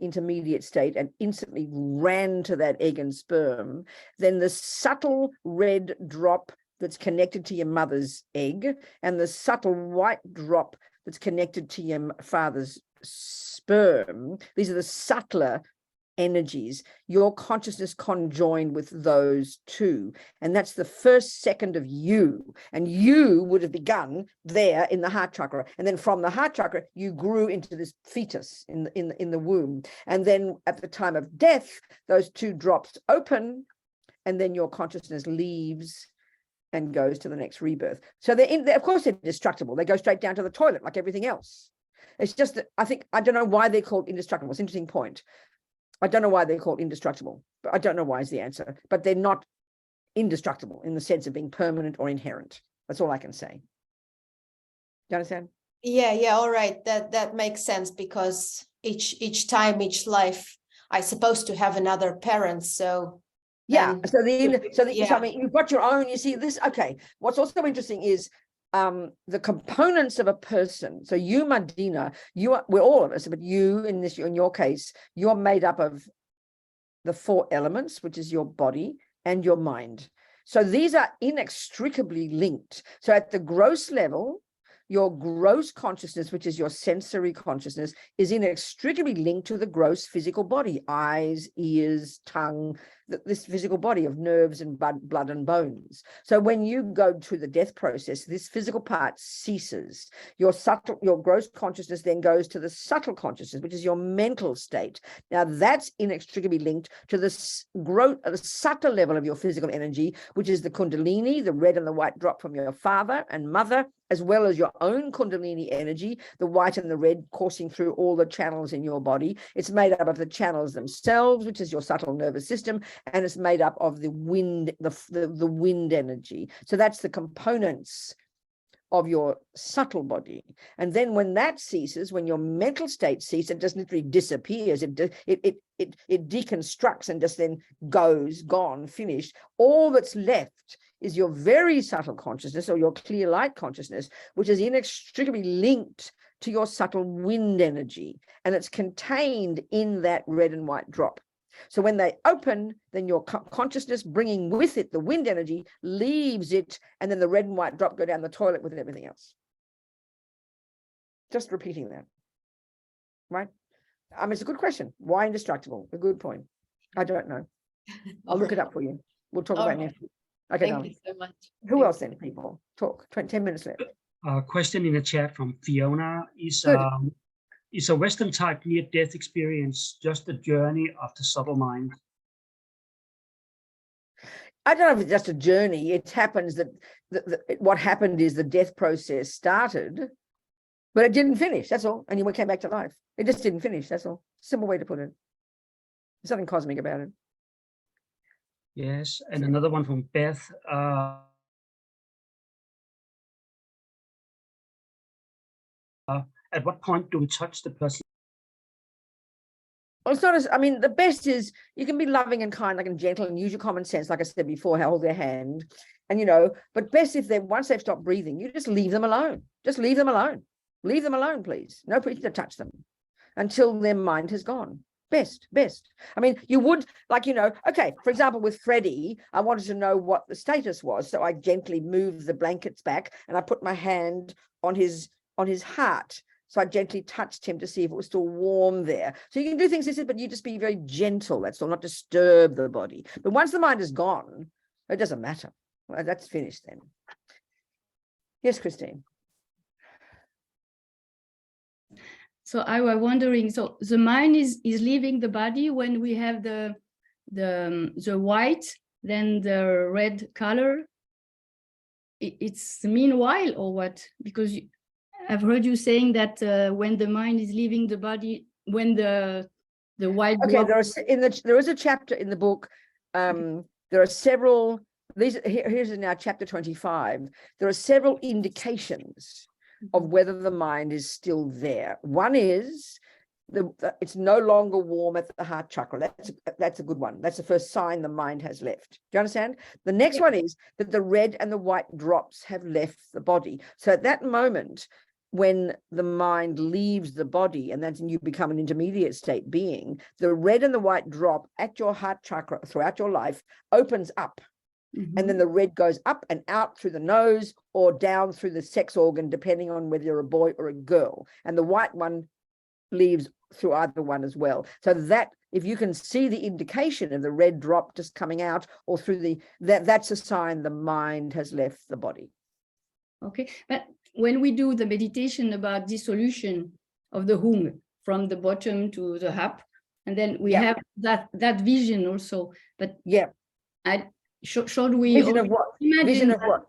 intermediate state and instantly ran to that egg and sperm, then the subtle red drop that's connected to your mother's egg and the subtle white drop that's connected to your father's sperm, these are the subtler energies. Your consciousness conjoined with those two, and that's the first second of you, and you would have begun there in the heart chakra, and then from the heart chakra you grew into this fetus in the womb, and then at the time of death those two drops open, and then your consciousness leaves and goes to the next rebirth. So of course they're indestructible. They go straight down to the toilet like everything else. It's just that I don't know why they're called indestructible. It's an interesting point. I don't know why they're called indestructible, but I don't know why is the answer. But they're not indestructible in the sense of being permanent or inherent. That's all I can say. Do you understand? Yeah, all right. That makes sense, because each time, each life, I supposed to have another parent. So yeah. So yeah. I mean, you've got your own. You see this. Okay. What's also interesting is the components of a person. So you, Madina, we're all of us, but you in your case, you're made up of the 4 elements, which is your body and your mind. So these are inextricably linked. So at the gross level, your gross consciousness, which is your sensory consciousness, is inextricably linked to the gross physical body, eyes, ears, tongue, this physical body of nerves and blood and bones. So when you go to the death process, this physical part ceases. Your gross consciousness then goes to the subtle consciousness, which is your mental state. Now that's inextricably linked to the subtle level of your physical energy, which is the kundalini, the red and the white drop from your father and mother, as well as your own kundalini energy, the white and the red coursing through all the channels in your body. It's made up of the channels themselves, which is your subtle nervous system, and it's made up of the wind, the wind energy. So that's the components of your subtle body. And then when that ceases, when your mental state ceases, it just literally disappears. It deconstructs and just then gone, finished. All that's left is your very subtle consciousness, or your clear light consciousness, which is inextricably linked to your subtle wind energy. And it's contained in that red and white drop. So when they open, then your consciousness, bringing with it the wind energy, leaves it, and then the red and white drop go down the toilet with everything else. Just repeating that, right? I mean, it's a good question. Why indestructible? A good point. I don't know. I'll look it up for you. We'll talk about it next week. Okay, thank you so much. Who else then, people? Talk. 10 minutes left. Question in the chat from Fiona is, is a Western type near-death experience just a journey of the subtle mind? I don't know if it's just a journey. It happens that what happened is the death process started, but it didn't finish. That's all. And you came back to life. It just didn't finish. That's all. Simple way to put it. There's something cosmic about it. Yes, and another one from Beth. At what point do we touch the person? Well, it's not as, I mean, the best is you can be loving and kind, like, and gentle, and use your common sense, like I said before, hold their hand, and but best if once they've stopped breathing, you just leave them alone. Just leave them alone. Leave them alone, please. No preaching to touch them until their mind has gone. Best. I mean, you would, okay, for example, with Freddie, I wanted to know what the status was. So I gently moved the blankets back and I put my hand on his heart. So I gently touched him to see if it was still warm there. So you can do things like this, but you just be very gentle. That's all, not disturb the body. But once the mind is gone, it doesn't matter. Well, that's finished then. Yes, Christine. So I was wondering, so the mind is leaving the body when we have the white, then the red color. It's meanwhile or what? Because I've heard you saying that when the mind is leaving the body, when the white. Okay, there is a chapter in the book. There are several. Here's now chapter 25. There are several indications of whether the mind is still there. One is it's no longer warm at the heart chakra. That's a good one. That's the first sign the mind has left. Do you understand? The next one is that the red and the white drops have left the body. So at that moment, when the mind leaves the body, and that's when you become an intermediate state being, the red and the white drop at your heart chakra throughout your life opens up. And then the red goes up and out through the nose or down through the sex organ, depending on whether you're a boy or a girl. And the white one leaves through either one as well. So that, if you can see the indication of the red drop just coming out or through that's a sign the mind has left the body. Okay, but when we do the meditation about dissolution of the hung from the bottom to the up, and then we have that vision also, but should we vision of what? Vision of what?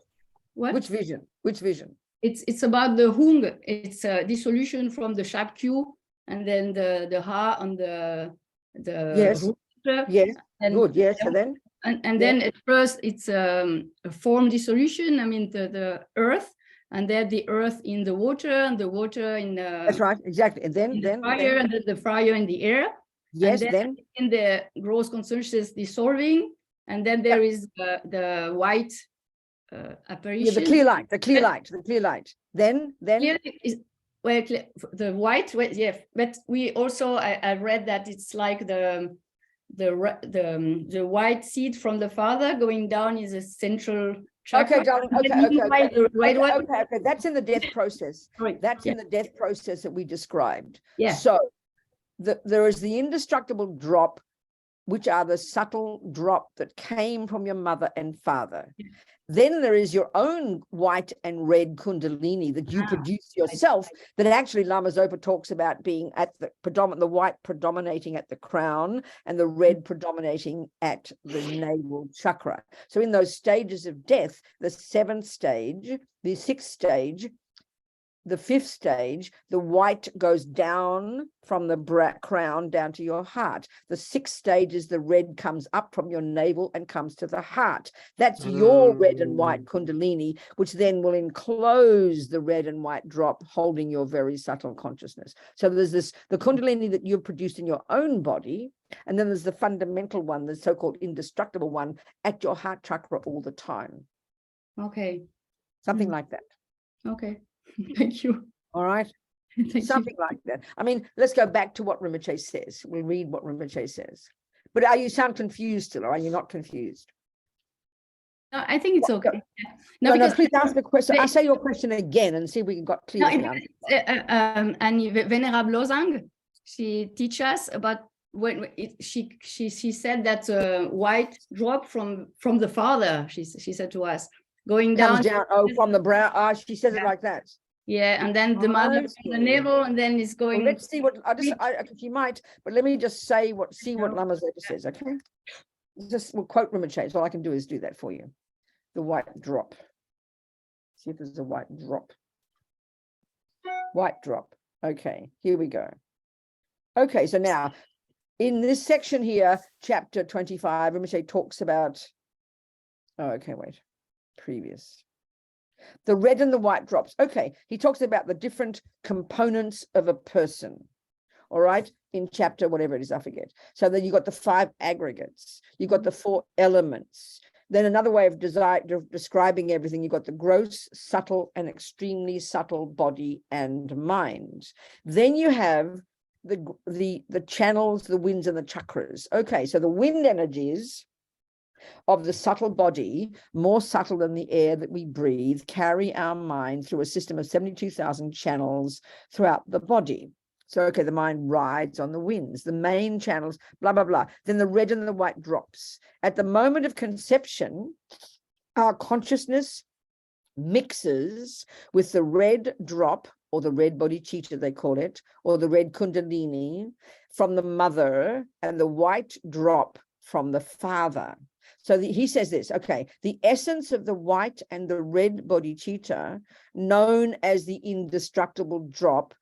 What? Which vision? Which vision? It's about the hung. It's a dissolution from the sharp Q, and then the ha on the yes, yes, and, good, yes, and then at first it's a form dissolution. I mean the earth, and then the earth in the water, and the water in the that's right, exactly, and then fire, and then the fire in the air. Yes, and then in the gross consciousness dissolving, and then there is the white apparition. The clear light, the clear light. Then well, the white, but we also I read that it's like the white seed from the father going down is a central chakra. Okay, darling. Okay. That's in the death process. Right. That's in the death process that we described. Yeah. So there is the indestructible drop, which are the subtle drop that came from your mother and father. Yeah. Then there is your own white and red kundalini that you produce yourself, that actually Lama Zopa talks about being at the white predominating at the crown and the red predominating at the navel chakra. So in those stages of death, the 7th stage, the 6th stage, the 5th stage, the white goes down from the crown down to your heart. The 6th stage is the red comes up from your navel and comes to the heart. That's your red and white kundalini, which then will enclose the red and white drop, holding your very subtle consciousness. So there's the kundalini that you've produced in your own body, and then there's the fundamental one, the so-called indestructible one, at your heart chakra all the time. Okay. Something like that. Okay. Thank you. All right. Something like that. I mean, let's go back to what Rinpoche says. We'll read what Rinpoche says. But you sound confused still, or are you not confused? No, I think it's okay. No, please ask the question. I'll say your question again and see if we got clear. And Venerable Lozang, she teaches us about when she said that white drop from the father. She said to us, going down from the brow. She says it like that. Yeah, and then the mother from the navel, and then it's going. Well, let's see what she might, but let me just say what Lama Zopa says, okay? We'll quote Rinpoche. So all I can do is do that for you. The white drop. See if there's a white drop. White drop. Okay, here we go. Okay, so now in this section here, chapter 25, Rinpoche talks about. Oh, okay, wait. Previous. The red and the white drops. Okay, he talks about the different components of a person. All right, in chapter whatever it is, I forget. So then you got the 5 aggregates. You got the 4 elements. Then another way of describing everything, you got the gross, subtle, and extremely subtle body and mind. Then you have the channels, the winds, and the chakras. Okay, so the wind energies of the subtle body, more subtle than the air that we breathe, carry our mind through a system of 72,000 channels throughout the body. So, okay, the mind rides on the winds, the main channels, blah, blah, blah. Then the red and the white drops. At the moment of conception, our consciousness mixes with the red drop, or the red bodhicitta, they call it, or the red kundalini from the mother, and the white drop from the father. So he says this, okay, the essence of the white and the red bodhicitta, known as the indestructible drop,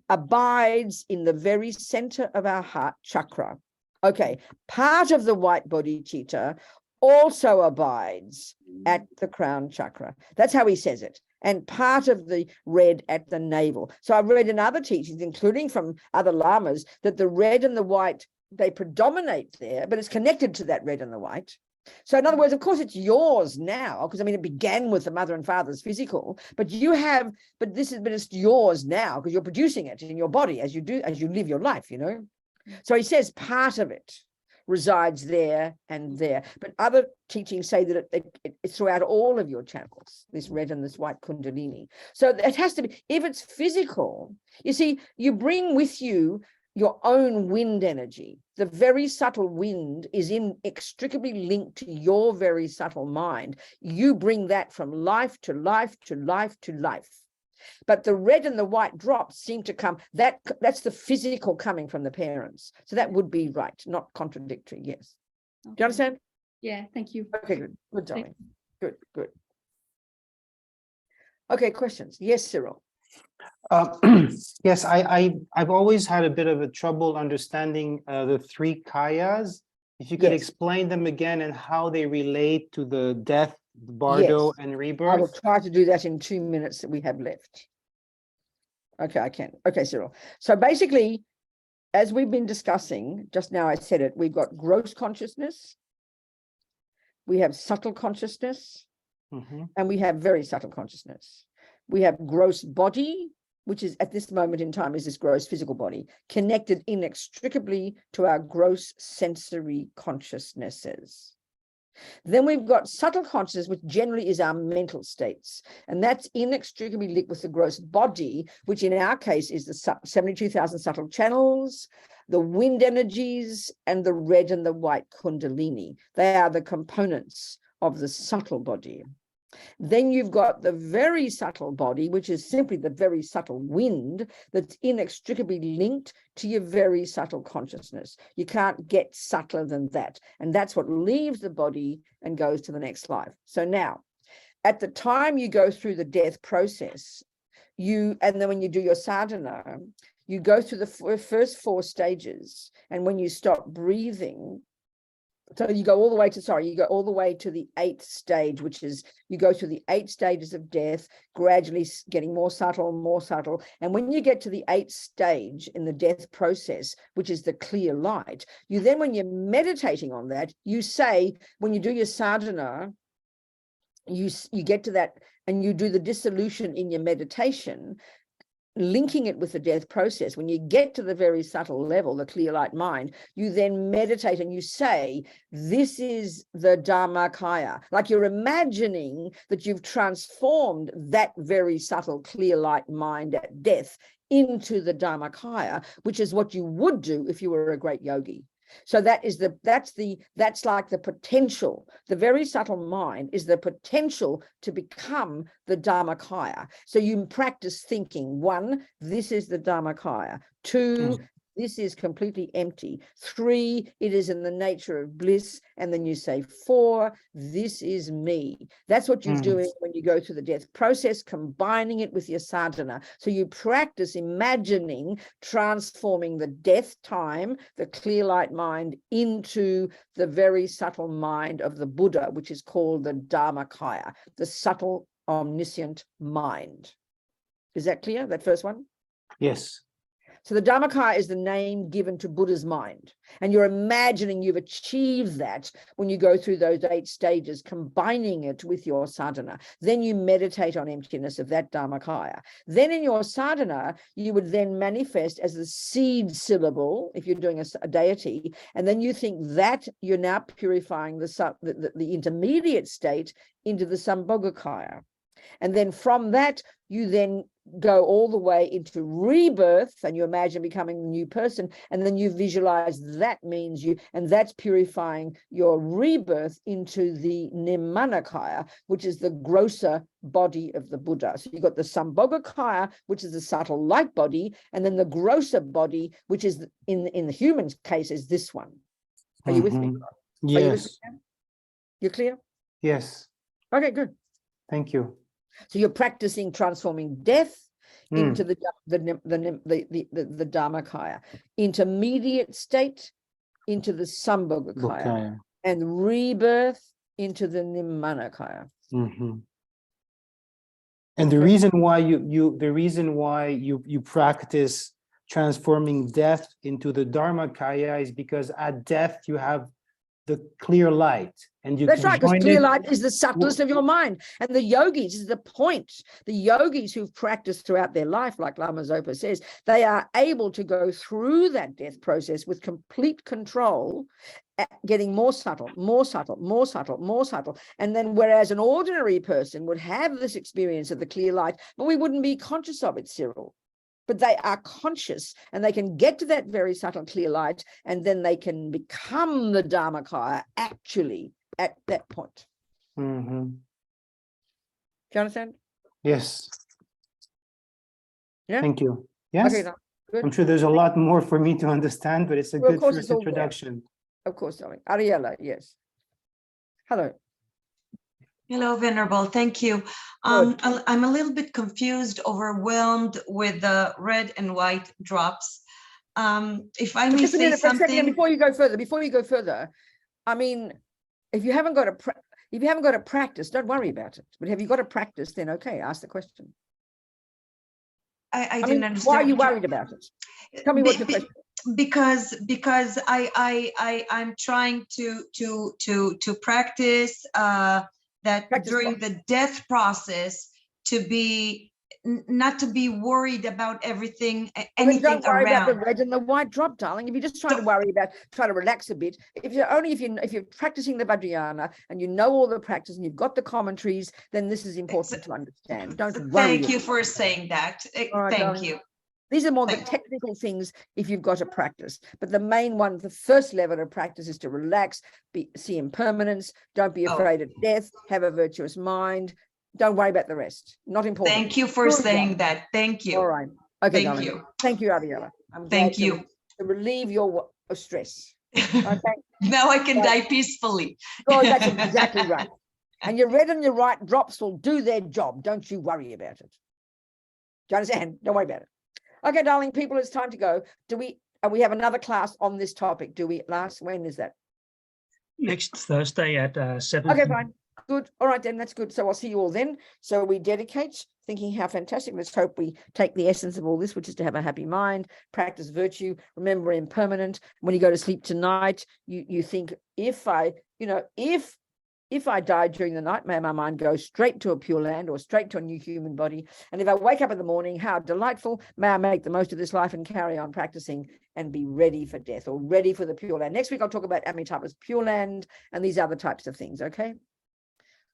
abides in the very center of our heart chakra. Okay, part of the white bodhicitta also abides at the crown chakra. That's how he says it. and part of the red at the navel. So I've read in other teachings, including from other lamas, that the red and the white, they predominate there, but it's connected to that red and the white. So in other words, of course, it's yours now, because I mean, it began with the mother and father's physical, but it's yours now because you're producing it in your body as you live your life, you know. So he says part of it resides there and there, but other teachings say that it's throughout all of your channels, this red and this white kundalini. So it has to be, if it's physical, you see, you bring with you your own wind energy. The very subtle wind is inextricably linked to your very subtle mind. You bring that from life to life to life to life. But the red and the white drops seem to come, that's the physical coming from the parents. So that would be right, not contradictory, yes. Okay. Do you understand? Yeah, thank you. Okay, good, good, darling. Good, good. Okay, questions? Yes, Cyril. Yes, I've always had a bit of a trouble understanding the three kayas. If you could Yes. explain them again and how they relate to the death, bardo, Yes. and I will rebirth. try to do that in 2 minutes that we have left. Okay, I can. Okay, Cyril. So basically, as we've been discussing, just now I said it, we've got gross consciousness, we have subtle consciousness, and we have very subtle consciousness. We have gross body, which is at this moment in time is this gross physical body, connected inextricably to our gross sensory consciousnesses. Then we've got subtle consciousness, which generally is our mental states. And that's inextricably linked with the gross body, which in our case is the 72,000 subtle channels, the wind energies, and the red and the white kundalini. They are the components of the subtle body. Then you've got the very subtle body, which is simply the very subtle wind that's inextricably linked to your very subtle consciousness. You can't get subtler than that. And that's what leaves the body and goes to the next life. So now, at the time you go through the death process, and then when you do your sadhana, you go through the first 4 stages. And when you stop breathing, so you go all the way to, the 8th stage, which is you go through the 8 stages of death, gradually getting more subtle. And when you get to the 8th stage in the death process, which is the clear light, you then, when you're meditating on that, you say, when you do your sadhana, you get to that and you do the dissolution in your meditation, linking it with the death process. When you get to the very subtle level, the clear light mind, you then meditate and you say, this is the Dharmakaya. Like you're imagining that you've transformed that very subtle clear light mind at death into the Dharmakaya, which is what you would do if you were a great yogi. So that's like the potential. The very subtle mind is the potential to become the Dharmakaya. So you practice thinking, 1, this is the Dharmakaya. 2, this is completely empty. 3, it is in the nature of bliss. And then you say, 4, this is me. That's what you're doing when you go through the death process, combining it with your sadhana. So you practice imagining transforming the death time, the clear light mind, into the very subtle mind of the Buddha, which is called the Dharmakaya, the subtle omniscient mind. Is that clear, that first one? Yes. So the Dharmakaya is the name given to Buddha's mind. And you're imagining you've achieved that when you go through those 8 stages, combining it with your sadhana. Then you meditate on emptiness of that Dharmakaya. Then in your sadhana, you would then manifest as the seed syllable, if you're doing a deity, and then you think that you're now purifying the intermediate state into the Sambhogakaya. And then from that, you then go all the way into rebirth, and you imagine becoming a new person, and then you visualize that means you, and that's purifying your rebirth into the Nirmanakaya, which is the grosser body of the Buddha. So you've got the Sambhogakaya, which is the subtle light body, and then the grosser body, which is in the human case is this one. Are you with me? Yes. Are you with me? You're clear? Yes. Okay, good. Thank you. So you're practicing transforming death into the Dharmakaya, intermediate state into the Sambhogakaya, and rebirth into the Nirmanakaya. And the Okay. reason why you practice transforming death into the Dharmakaya is because at death you have the clear light, and you That's can right, because join clear it. light is the subtlest of your mind. And the yogis is the point. The yogis who've practiced throughout their life, like Lama Zopa says, they are able to go through that death process with complete control, getting more subtle, more subtle, more subtle, more subtle. And then whereas an ordinary person would have this experience of the clear light, but we wouldn't be conscious of it, Cyril. But they are conscious and they can get to that very subtle clear light, and then they can become the Dharmakaya actually at that point. Mhm. Do you understand? Yes. Yeah. Thank you. Yes. Okay, no, good. I'm sure there's a lot more for me to understand, but it's a Well, of good course first it's all there. introduction. Of course, darling. Ariella, yes. Hello. Hello, Venerable. Thank you. I'm a little bit confused, overwhelmed with the red and white drops. If I may Just a say minute, for a second, something. before you go further, I mean, if you haven't got a practice, don't worry about it. But have you got a practice, then okay, ask the question. I mean, didn't understand. why are you worried about it? Tell me what your question is. Because I'm trying to practice that Practice during what? the death process, to be not to be worried about everything, Well, then anything don't worry about the around. red and the white drop, darling. If you're just trying to worry about, try to relax a bit, if you're practicing the Vajrayana and you know all the practice and you've got the commentaries, then this is important to understand. Don't worry. Thank you for saying that. All right, Thank darling. you. These are more the Thank- technical things if you've got a practice. But the main one, the first level of practice is to relax, see impermanence, don't be Oh. afraid of death, have a virtuous mind. Don't worry about the rest. Not important. Thank you for Good saying job. that. Thank you. All right. Okay, Thank darling. you. Thank you, Ariella. I'm Thank glad you. to relieve your stress. Okay. Now I can Right. die peacefully. Oh, that's exactly right. And your red and your right drops will do their job. Don't you worry about it. Do you understand? Don't worry about it. Okay, darling people, it's time to go. We have another class on this topic? Do we, Lars? When is that? Next Thursday at 7. Okay, fine. Good. All right, then. That's good. So I'll see you all then. So we dedicate, thinking how fantastic. Let's hope we take the essence of all this, which is to have a happy mind, practice virtue, remember impermanent. When you go to sleep tonight, you think, if I die during the night, may my mind go straight to a pure land or straight to a new human body. And if I wake up in the morning, how delightful, may I make the most of this life and carry on practicing and be ready for death or ready for the pure land. Next week, I'll talk about Amitabha's pure land and these other types of things, okay?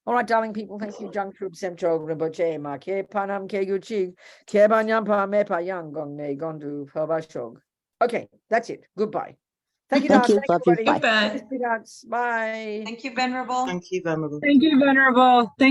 All right, darling people, thank you. Jung Trup Semcho Rinpoche Ma Ke Panam Ke Guchi Ke Banyampa Mepa Yang Gong Ne Gondu Pabashog. Okay, that's it. Goodbye. Thank you, darling. Thank you. Love you. Everybody. Bye. Bye. Bye. Thank you, Venerable. Thank you, Venerable. Thank you, Venerable. Thank